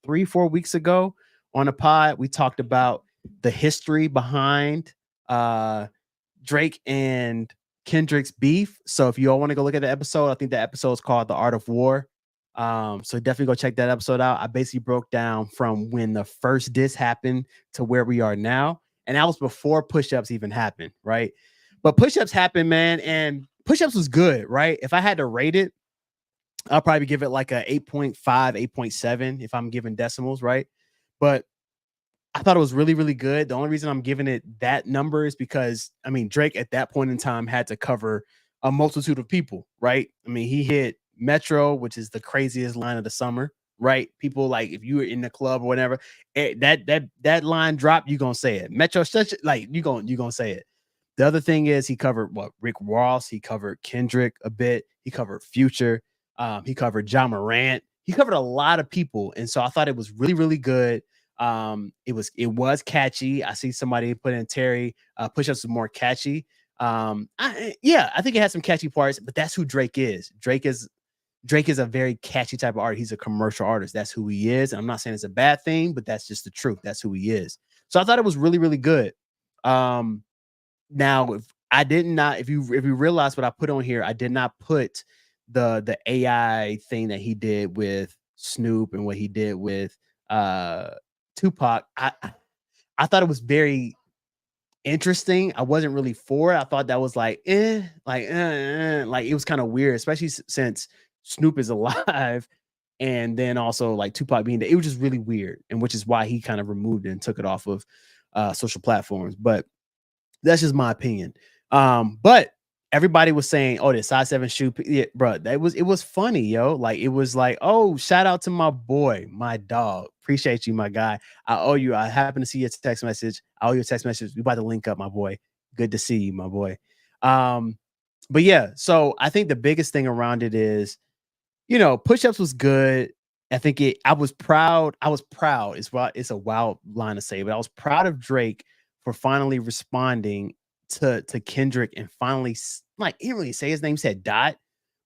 3-4 weeks ago on a pod. We talked about the history behind Drake and Kendrick's beef. So if you all want to go look at the episode, I think the episode is called The Art of War. So definitely go check that episode out. I basically broke down from when the first diss happened to where we are now. And that was before push-ups even happened, right? But push-ups happened, man, and push-ups was good, right? If I had to rate it, I'll probably give it like a 8.5, 8.7 if I'm giving decimals, right? But I thought it was really, really good. The only reason I'm giving it that number is because, I mean, Drake at that point in time had to cover a multitude of people, right? I mean, he hit Metro, which is the craziest line of the summer, right? People like if you were in the club or whatever, that line drop, you gonna say it. Metro, such like you gonna say it. The other thing is he covered what Rick Ross, he covered Kendrick a bit, he covered Future, he covered John Morant, he covered a lot of people, and so I thought it was really, really good. It was catchy. I see somebody put in Terry push-ups more catchy. I think it has some catchy parts, but that's who Drake is. Drake is a very catchy type of artist. He's a commercial artist. That's who he is. And I'm not saying it's a bad thing, but that's just the truth. That's who he is. So I thought it was really, really good. Now, if I did not, if you realize what I put on here, I did not put the AI thing that he did with Snoop and what he did with Tupac. I thought it was very interesting. I wasn't really for it. I thought that was like, like it was kind of weird, especially since Snoop is alive, and then also like Tupac being there. It was just really weird, and which is why he kind of removed it and took it off of social platforms. But that's just my opinion. But everybody was saying, "Oh, this size 7 shoe, yeah, bro." It was funny, yo. Like it was like, "Oh, shout out to my boy, my dog. Appreciate you, my guy. I owe you. I happen to see your text message. I owe you a text message. We about to link up, my boy. Good to see you, my boy." But yeah, so I think the biggest thing around it is push-ups was good. I was proud. I was proud. It's a wild line to say, but I was proud of Drake for finally responding to Kendrick and finally like he didn't really say his name, he said Dot,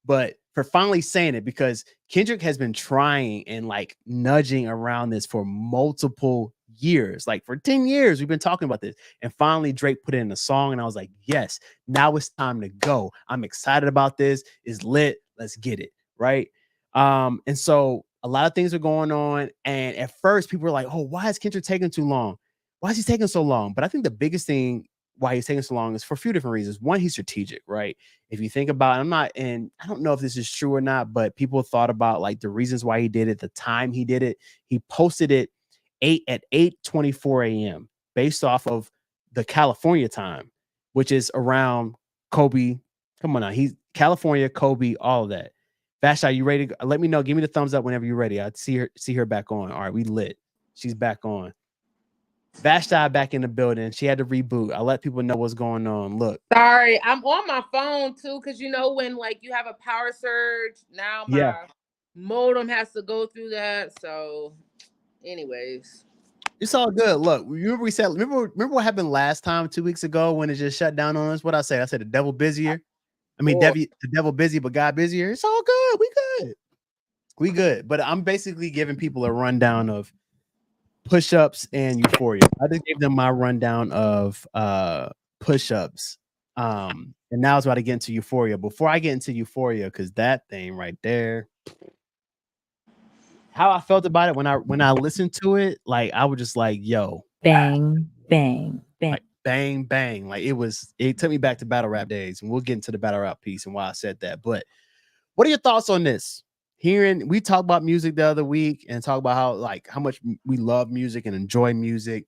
but for finally saying it because Kendrick has been trying and like nudging around this for multiple years. Like for 10 years, we've been talking about this. And finally Drake put it in a song, and I was like, yes, now it's time to go. I'm excited about this. It's lit. Let's get it. Right. And so a lot of things are going on. And at first, people were like, oh, why is Kendrick taking too long? Why is he taking so long? But I think the biggest thing why he's taking so long is for a few different reasons. One, he's strategic, right? If you think about it, and I don't know if this is true or not, but people thought about like the reasons why he did it, the time he did it. He posted it at 8:24 a.m. based off of the California time, which is around Kobe. Come on now, he's California, Kobe, all of that. Vasha, you ready? Let me know. Give me the thumbs up whenever you're ready. I see her back on. All right, we lit. She's back on. Vashti back in the building. She had to reboot. I let people know what's going on. Look. Sorry, I'm on my phone too, because you know when like you have a power surge, now Yeah. my modem has to go through that. So, anyways. It's all good. Look, remember we said remember what happened last time 2 weeks ago when it just shut down on us? What I said? I said the devil busier. I mean, Boy. the devil busy, but God busier. It's all good. We good. But I'm basically giving people a rundown of push-ups and euphoria. I just gave them my rundown of push-ups. And now it's about to get into euphoria. Before I get into euphoria, because that thing right there, how I felt about it when I listened to it, like I was just like, yo, bang, bang, bang. like bang, bang. Like it took me back to battle rap days, and we'll get into the battle rap piece and why I said that. But what are your thoughts on this? We talked about music the other week and talk about how much we love music and enjoy music.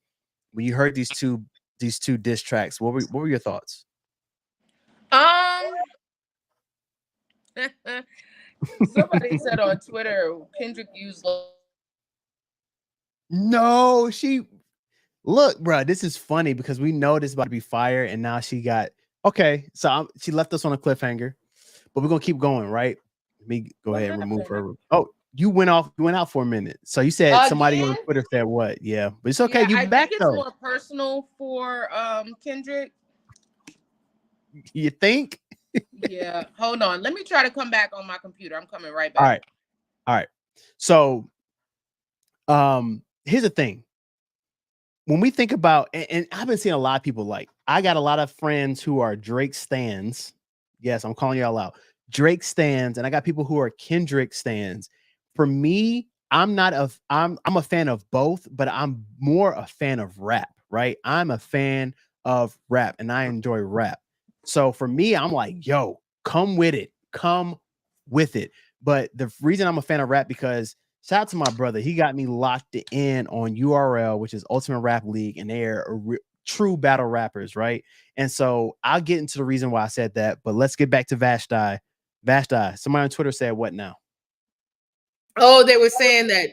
When you heard these two diss tracks, what were your thoughts? Somebody said on Twitter, Kendrick used. No, look, bro. This is funny because we know this is about to be fire, and now she got okay. So she left us on a cliffhanger, but we're gonna keep going, right? Let me go ahead and remove her. Oh, you went out for a minute. So you said somebody on Twitter said what? Yeah, but it's okay. Yeah, You I back think it's though. more personal for Kendrick. You think? Yeah, hold on. Let me try to come back on my computer. I'm coming right back. All right. So, here's the thing. When we think about, and I've been seeing a lot of people like, I got a lot of friends who are Drake stans. Yes, I'm calling y'all out. Drake stans, and I got people who are Kendrick stans. For me, I'm a fan of both, but I'm more a fan of rap, right? I'm a fan of rap and I enjoy rap. So for me, I'm like, yo, come with it. Come with it. But the reason I'm a fan of rap because shout out to my brother. He got me locked in on URL, which is Ultimate Rap League, and they're true battle rappers, right? And so I'll get into the reason why I said that, but let's get back to Vashti. Vashti, somebody on Twitter said what now? Oh, they were saying that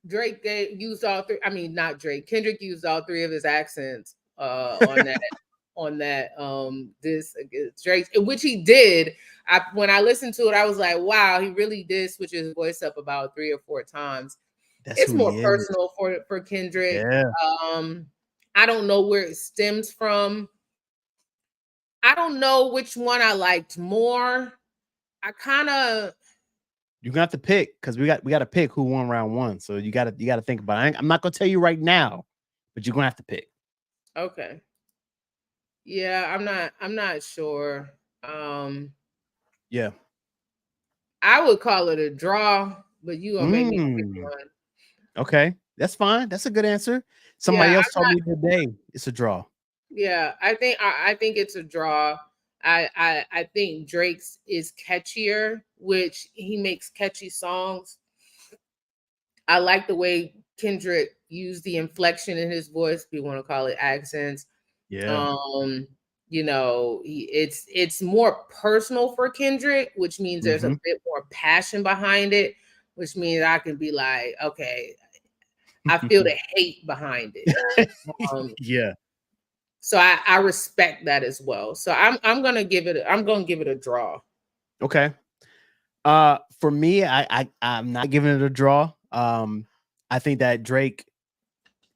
Drake used all three. I mean, not Drake. Kendrick used all three of his accents on that this against Drake, which he did. When I listened to it, I was like, wow, he really did switch his voice up about 3 or 4 times. It's more personal for Kendrick. Yeah. I don't know where it stems from. I don't know which one I liked more. You're gonna have to pick because we got to pick who won round 1. So you gotta think about it. I'm not gonna tell you right now, but you're gonna have to pick. Okay. Yeah, I'm not sure. Yeah. I would call it a draw, but you gonna make me pick one. Okay, that's fine. That's a good answer. Somebody else told me today it's a draw. Yeah, I think it's a draw. I think Drake's is catchier, which he makes catchy songs. I like the way Kendrick used the inflection in his voice, if you want to call it accents. Yeah. You know, it's more personal for Kendrick, which means there's a bit more passion behind it, which means I can be like, okay, I feel the hate behind it. Yeah. So I respect that as well. So I'm gonna give it a draw. Okay. For me, I'm not giving it a draw. I think that Drake,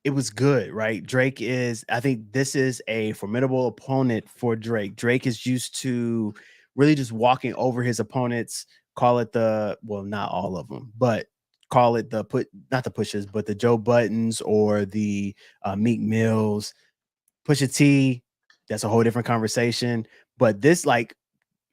it was good, right? I think this is a formidable opponent for Drake. Drake is used to really just walking over his opponents, call it not all of them, but call it not the pushes, but the Joe Buttons or the Meek Mills, Pusha T. That's a whole different conversation. But this, like,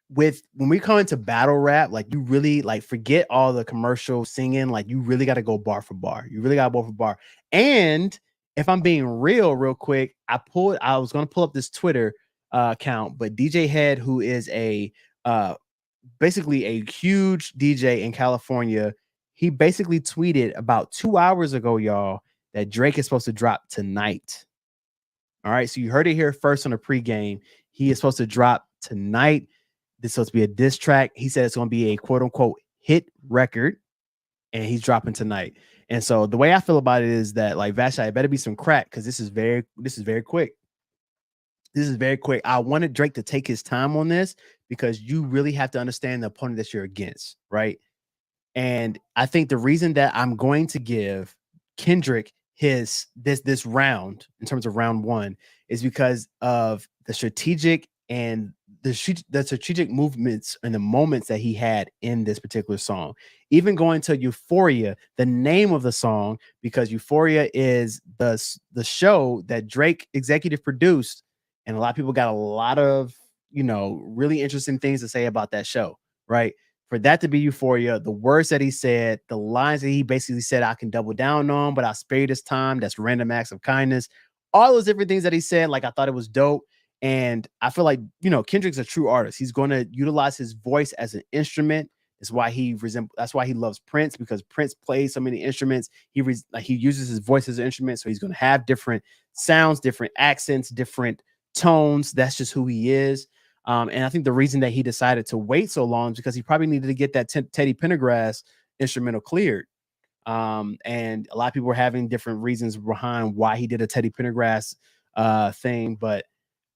when we come into battle rap, like you really like forget all the commercial singing, like you really got to go bar for bar. You really got to bar for bar. And if I'm being real quick, I was going to pull up this Twitter account, but DJ Head, who is a basically a huge DJ in California, he basically tweeted about 2 hours ago, y'all, that Drake is supposed to drop tonight. All right, so you heard it here first on the pregame. He is supposed to drop tonight. This is supposed to be a diss track. He said it's going to be a quote unquote hit record, and he's dropping tonight. And so the way I feel about it is that like Vashti, it better be some crack because this is very quick. This is very quick. I wanted Drake to take his time on this because you really have to understand the opponent that you're against, right? And I think the reason that I'm going to give Kendrick this round in terms of round one is because of the strategic and the strategic movements and the moments that he had in this particular song. Even going to Euphoria, the name of the song, because Euphoria is the show that Drake executive produced, and a lot of people got a lot of really interesting things to say about that show, right? For that to be Euphoria, the words that he said, the lines that he basically said, I can double down on, but I'll spare you this time. That's random acts of kindness. All those different things that he said, like I thought it was dope. And I feel like, Kendrick's a true artist. He's going to utilize his voice as an instrument. That's why that's why he loves Prince, because Prince plays so many instruments. He uses his voice as an instrument. So he's going to have different sounds, different accents, different tones. That's just who he is. And I think the reason that he decided to wait so long is because he probably needed to get that Teddy Pendergrass instrumental cleared. And a lot of people were having different reasons behind why he did a Teddy Pendergrass thing. But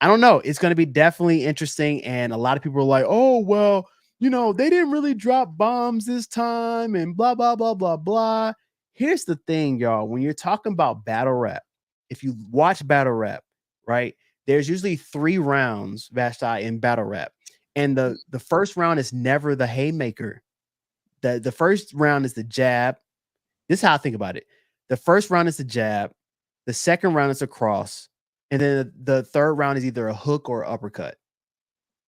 I don't know. It's going to be definitely interesting. And a lot of people are like, oh, well, they didn't really drop bombs this time and blah, blah, blah, blah, blah. Here's the thing, y'all. When you're talking about battle rap, if you watch battle rap, right, there's usually 3 rounds, Vashti, in battle rap. And the first round is never the haymaker. The first round is the jab. This is how I think about it. The first round is the jab. The second round is a cross. And then the third round is either a hook or uppercut,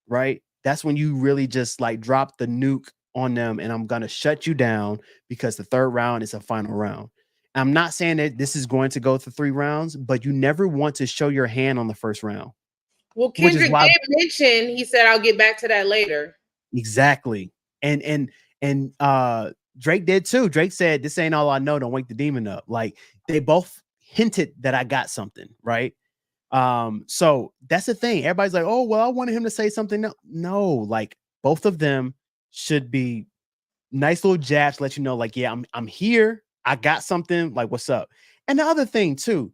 right? That's when you really just like drop the nuke on them. And I'm going to shut you down because the third round is a final round. I'm not saying that this is going to go to 3 rounds, but you never want to show your hand on the first round. Well, Kendrick did mention, he said, I'll get back to that later. Exactly. And Drake did too. Drake said, this ain't all I know. Don't wake the demon up. Like they both hinted that I got something, right? So that's the thing. Everybody's like, oh, well, I wanted him to say something. No, like both of them should be nice little jabs to let you know, like, yeah, I'm here. I got something. Like, what's up? And the other thing too,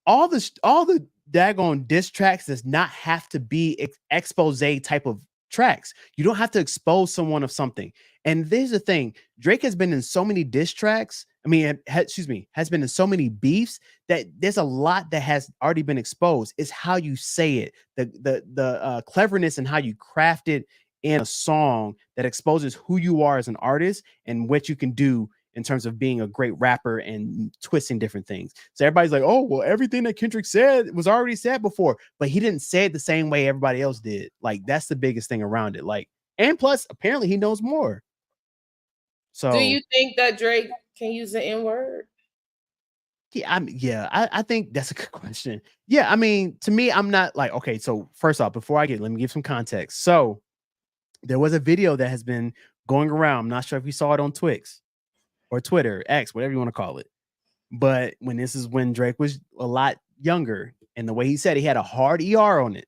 all the daggone diss tracks does not have to be expose type of tracks. You don't have to expose someone of something. And there's the thing, Drake has been in so many diss tracks. I mean, has been in so many beefs that there's a lot that has already been exposed. It's how you say it, the cleverness and how you craft it in a song that exposes who you are as an artist and what you can do in terms of being a great rapper and twisting different things. So everybody's like, oh, well, everything that Kendrick said was already said before, but he didn't say it the same way everybody else did. Like, that's the biggest thing around it. Like, and plus, apparently he knows more. So do you think that Drake can use the N-word? Yeah, I think that's a good question. Yeah, I mean, to me, I'm not like, okay, so first off, let me give some context. So there was a video that has been going around. I'm not sure if you saw it on Twix or Twitter, X, whatever you want to call it. But when Drake was a lot younger, and the way he said he had a hard ER on it.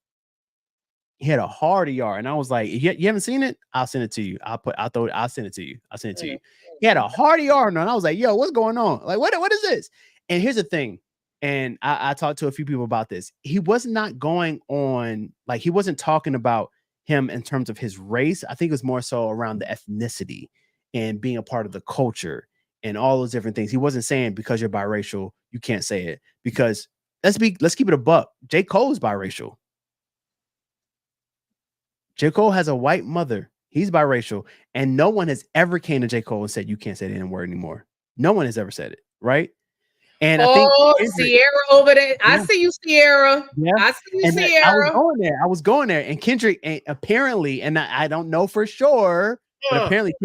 He had a hard ER. And I was like, you haven't seen it? I'll send it to you. I'll send it to you. I'll send it to you. He had a hard ER on it. And I was like, yo, what's going on? Like, what is this? And here's the thing. And I talked to a few people about this. He was not going on, like, he wasn't talking about him in terms of his race. I think it was more so around the ethnicity and being a part of the culture and all those different things. He wasn't saying because you're biracial, you can't say it. Because let's keep it a buck. J. Cole is biracial. J. Cole has a white mother. He's biracial. And no one has ever came to J. Cole and said, you can't say the N-word anymore. No one has ever said it, right? And I think Sierra over there. Yeah. I see you, Sierra. Yeah. I see you, Sierra. I was going there. And Kendrick, apparently, and I don't know for sure, but apparently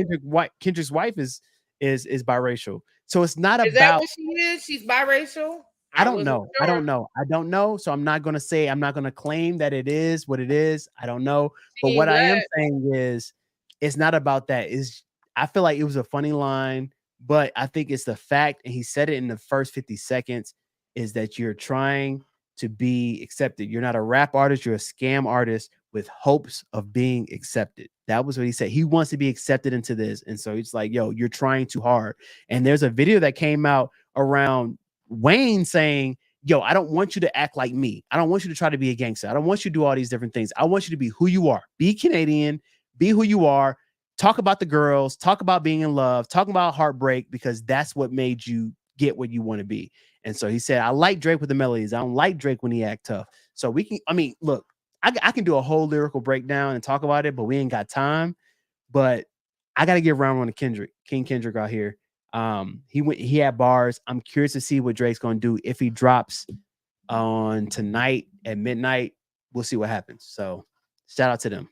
Kendrick's wife is biracial. So it's not about. Is that what she is? She's biracial? I don't know. Sure. I don't know. So I'm not going to claim that it is what it is. I don't know. But what I am saying is it's not about that. I feel like it was a funny line, but I think it's the fact, and he said it in the first 50 seconds, is that you're trying to be accepted. You're not a rap artist, you're a scam artist with hopes of being accepted. That was what he said. He wants to be accepted into this. And so he's like, yo, you're trying too hard. And there's a video that came out around Wayne saying, yo, I don't want you to act like me. I don't want you to try to be a gangster. I don't want you to do all these different things. I want you to be who you are. Be Canadian, be who you are. Talk about the girls, talk about being in love, talk about heartbreak, because that's what made you get what you want to be. And so he said, I like Drake with the melodies. I don't like Drake when he act tough. So we can, I mean, look, I can do a whole lyrical breakdown and talk about it, but we ain't got time. But I got to give round one to Kendrick, King Kendrick out here. He had bars. I'm curious to see what Drake's going to do if he drops on tonight at midnight. We'll see what happens. So shout out to them.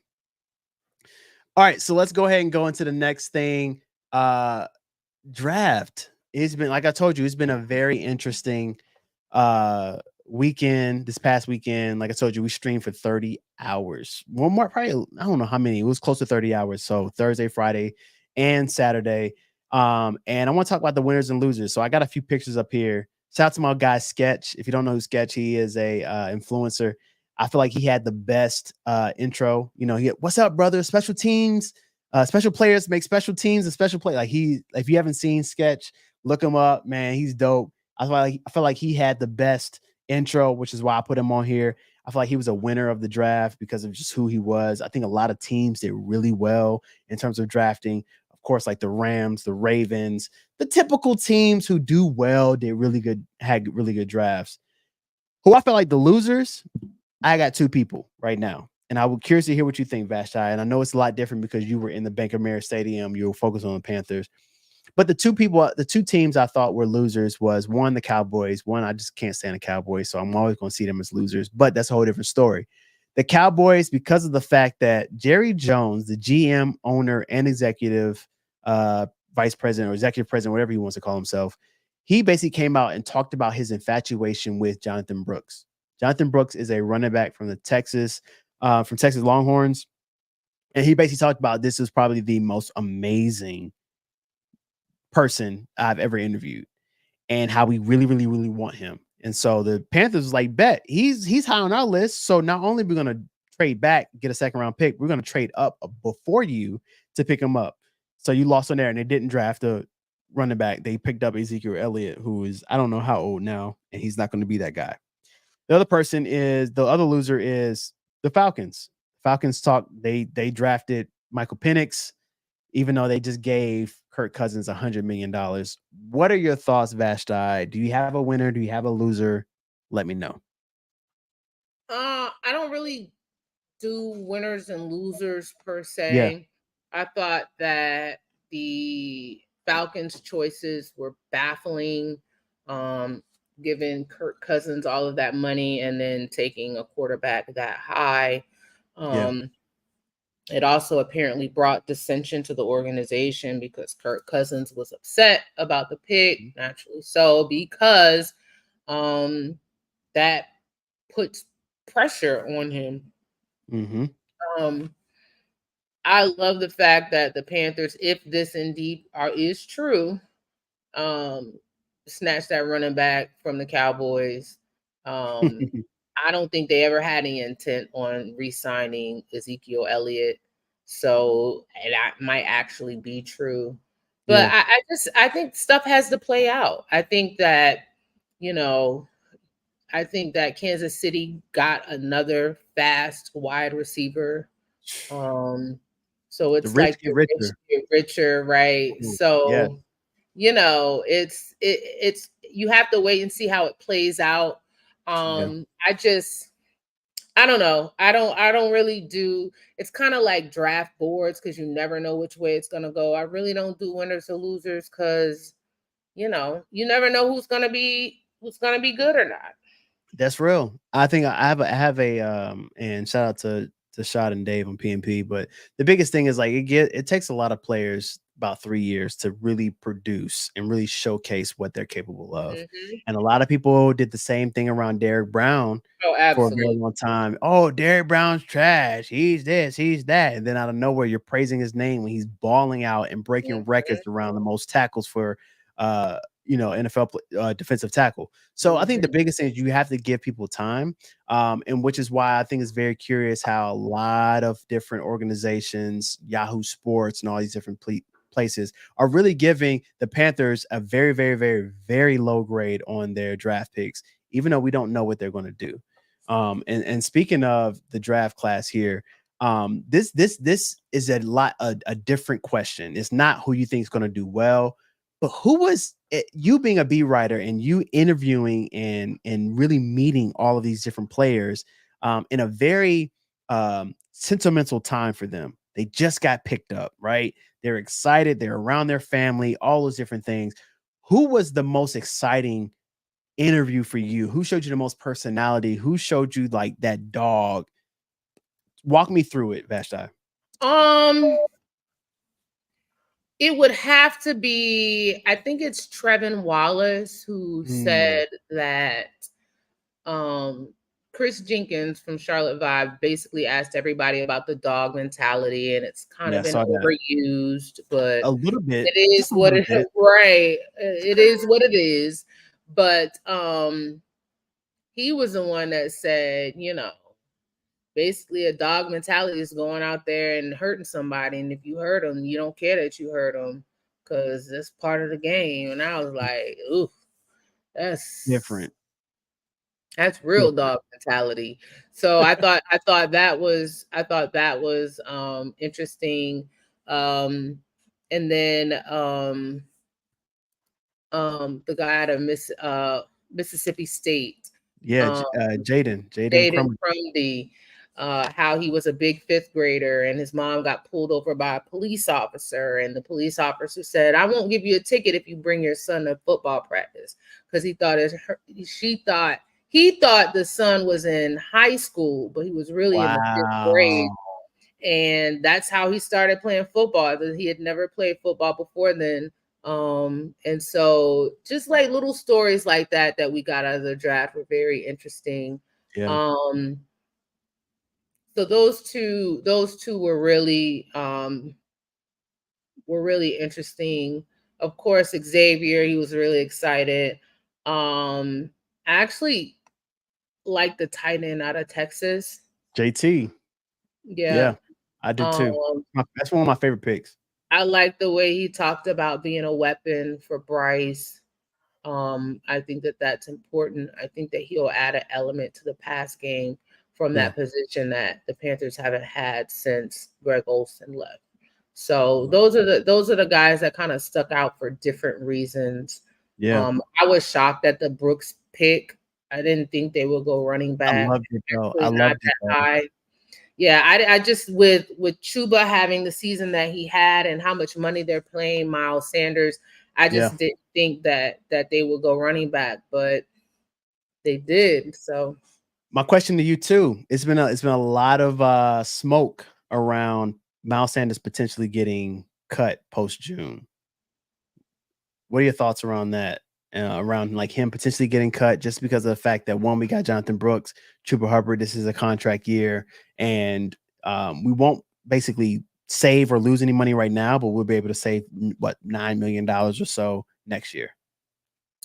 All right, so let's go ahead and go into the next thing. Draft. It's been, like I told you, it's been a very interesting weekend. This past weekend, like I told you, we streamed for 30 hours. One more, probably, I don't know how many. It was close to 30 hours. So Thursday, Friday, and Saturday. And I want to talk about the winners and losers. So I got a few pictures up here. Shout out to my guy Sketch. If you don't know who Sketch, he is a influencer. I feel like he had the best intro. You know, what's up, brother? Special teams, special players make special teams and special play. Like if you haven't seen Sketch, look him up, man. He's dope. I feel like he had the best intro, which is why I put him on here. I feel like he was a winner of the draft because of just who he was. I think a lot of teams did really well in terms of drafting. Of course, like the Rams, the Ravens, the typical teams who do well had really good drafts. Who I feel like the losers, I got two people right now. And I would curious to hear what you think, Vashti. And I know it's a lot different because you were in the Bank of America Stadium. You were focused on the Panthers. But the two teams I thought were losers was one, the Cowboys. One, I just can't stand the Cowboys, so I'm always going to see them as losers. But that's a whole different story. The Cowboys, because of the fact that Jerry Jones, the GM, owner, and executive vice president or executive president, whatever he wants to call himself, he basically came out and talked about his infatuation with Jonathan Brooks. Jonathan Brooks is a running back from the Texas Longhorns, and he basically talked about this is probably the most amazing person I've ever interviewed, and how we really, really, really want him. And so the Panthers was like, bet he's high on our list. So not only are we gonna trade back, get a second round pick, we're gonna trade up before you to pick him up. So you lost on there, and they didn't draft a running back. They picked up Ezekiel Elliott, who is I don't know how old now, and he's not going to be that guy. The other loser is the Falcons. Falcons they drafted Michael Penix, even though they just gave Kirk Cousins $100 million. What are your thoughts, Vashti? Do you have a winner? Do you have a loser? Let me know. I don't really do winners and losers per se. Yeah. I thought that the Falcons' choices were baffling, giving Kirk Cousins all of that money and then taking a quarterback that high. It also apparently brought dissension to the organization because Kirk Cousins was upset about the pick, naturally so, because that puts pressure on him. Mm-hmm. I love the fact that the Panthers, if this indeed is true, snatched that running back from the Cowboys. I don't think they ever had any intent on re-signing Ezekiel Elliott. So, and that might actually be true. But Yeah. I think stuff has to play out. I think that, I think that Kansas City got another fast wide receiver. So it's like get richer. you're richer, right? Ooh, So, yeah. it's you have to wait and see how it plays out. Yeah. I don't know. I don't really do. It's kind of like draft boards because you never know which way it's gonna go. I really don't do winners or losers because you never know who's gonna be good or not. That's real. I think I have a and shout out to Shot and Dave on PNP. But the biggest thing is like it takes a lot of players about 3 years to really produce and really showcase what they're capable of. Mm-hmm. And a lot of people did the same thing around Derek Brown Oh, for a very absolutely. long time. Oh, Derek Brown's trash. He's this, he's that. And then out of nowhere, you're praising his name when he's balling out and breaking records Mm-hmm. around the most tackles for NFL defensive tackle. So I think the Mhm. biggest thing is you have to give people time, and which is why I think it's very curious how a lot of different organizations, Yahoo Sports, and all these different places are really giving the Panthers a very, very, very, very low grade on their draft picks, even though we don't know what they're going to do. And speaking of the draft class here, this is a different question. It's not who you think is going to do well, but who was it, you being a beat writer and you interviewing and really meeting all of these different players in a very sentimental time for them. They just got picked up, right? They're excited. They're around their family, all those different things. Who was the most exciting interview for you? Who showed you the most personality? Who showed you like that dog? Walk me through it, Vashti. Um, it would have to be, I think it's Trevin Wallace who Mm, said that um Chris Jenkins from Charlotte Vibe basically asked everybody about the dog mentality, and it's kind yeah, of I been saw that overused, but a little bit, it is just a what little it bit. right. It is what it is. But he was the one that said, basically a dog mentality is going out there and hurting somebody, and if you hurt them, you don't care that you hurt them because that's part of the game. And I was like, ooh, that's Different. that's real Different. dog mentality. So I thought that was interesting. Um and then the guy out of Mississippi State, Yeah, um Jaden Jaden Crumley. Crumdy, how he was a big fifth grader and his mom got pulled over by a police officer, and the police officer said, "I won't give you a ticket if you bring your son to football practice," because he thought the son was in high school, but he was really in the fifth grade. Wow. And that's how he started playing football. He had never played football before then. And so just like little stories like that we got out of the draft were very interesting. Yeah. Um, so those two were really interesting. Of course, Xavier, he was really excited. I actually like the tight end out of Texas. JT. Yeah. Yeah, I did too. Um, That's one of my favorite picks. I like the way he talked about being a weapon for Bryce. I think that that's important. I think that he'll add an element to the pass game from Yeah. that position that the Panthers haven't had since Greg Olsen left. So Right. those are the guys that kind of stuck out for different reasons. Yeah. I was shocked at the Brooks pick. I didn't think they would go running I back, loved it though. I especially not loved it that though. high. Yeah, I just with Chuba having the season that he had and how much money they're playing Miles Sanders, I Yeah. just didn't think that they would go running back, but they did. So My question to you too. It's been a lot of smoke around Miles Sanders potentially getting cut post June. What are your thoughts around that? Around like him potentially getting cut just because of the fact that one, we got Jonathan Brooks, Trooper Hubbard. This is a contract year, and we won't basically save or lose any money right now, but we'll be able to save what $9 million or so next year.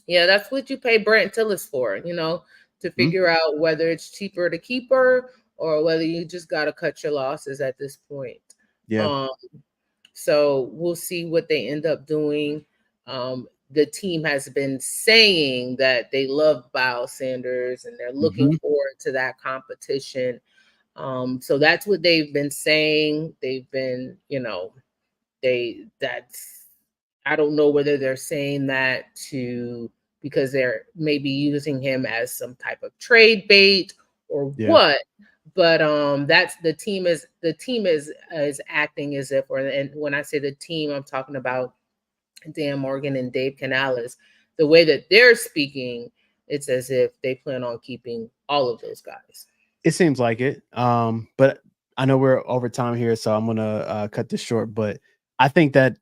yeah, that's what you pay Brent Tillis for, to Hmm? figure out whether it's cheaper to keep her or whether you just got to cut your losses at this point. Yeah, Um, So we'll see what they end up doing. The team has been saying that they love Miles Sanders and they're looking hmm, forward to that competition. So that's what they've been saying. They've been, that's I don't know whether they're saying that to because they're maybe using him as some type of trade bait or yeah. what. But that's the team is acting as if, and when I say the team, I'm talking about Dan Morgan and Dave Canales. The way that they're speaking, it's as if they plan on keeping all of those guys. It seems like it. But I know we're over time here, so I'm gonna cut this short. But I think that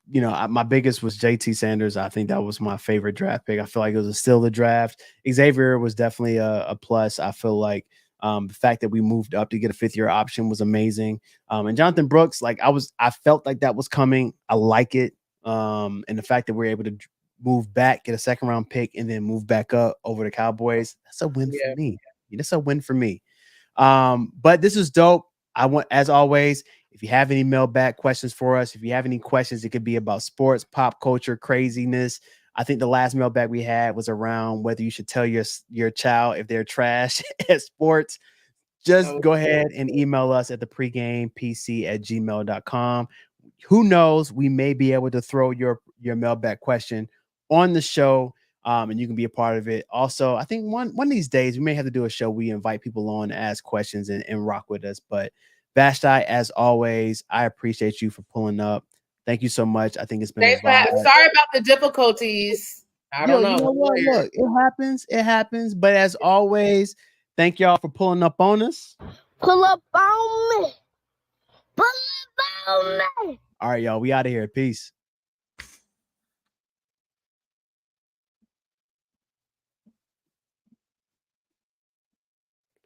my biggest was JT Sanders. I think that was my favorite draft pick. I feel like it was a steal of the draft. Xavier was definitely a plus. I feel like the fact that we moved up to get a fifth-year option was amazing. And Jonathan Brooks, like I felt like that was coming. I like it. And the fact that we're able to move back, get a second round pick, and then move back up over the Cowboys. That's a win Yeah. for me. That's a win for me. But this is dope. I want, as always, if you have any mailbag questions for us, if you have any questions, it could be about sports, pop culture, craziness. I think the last mailbag we had was around whether you should tell your child if they're trash at sports. Just go ahead and email us at the pregamepc@gmail.com. Who knows? We may be able to throw your mailbag question on the show, and you can be a part of it. Also, I think one of these days we may have to do a show. We invite people on to ask questions and rock with us. But Vashti, as always, I appreciate you for pulling up. Thank you so much. I think it's been Thanks for sorry about the difficulties. I don't know. You know what? Look, it happens. It happens. But as always, thank y'all for pulling up on us. Pull up on me. Pull up on me. All right, y'all. We out of here. Peace.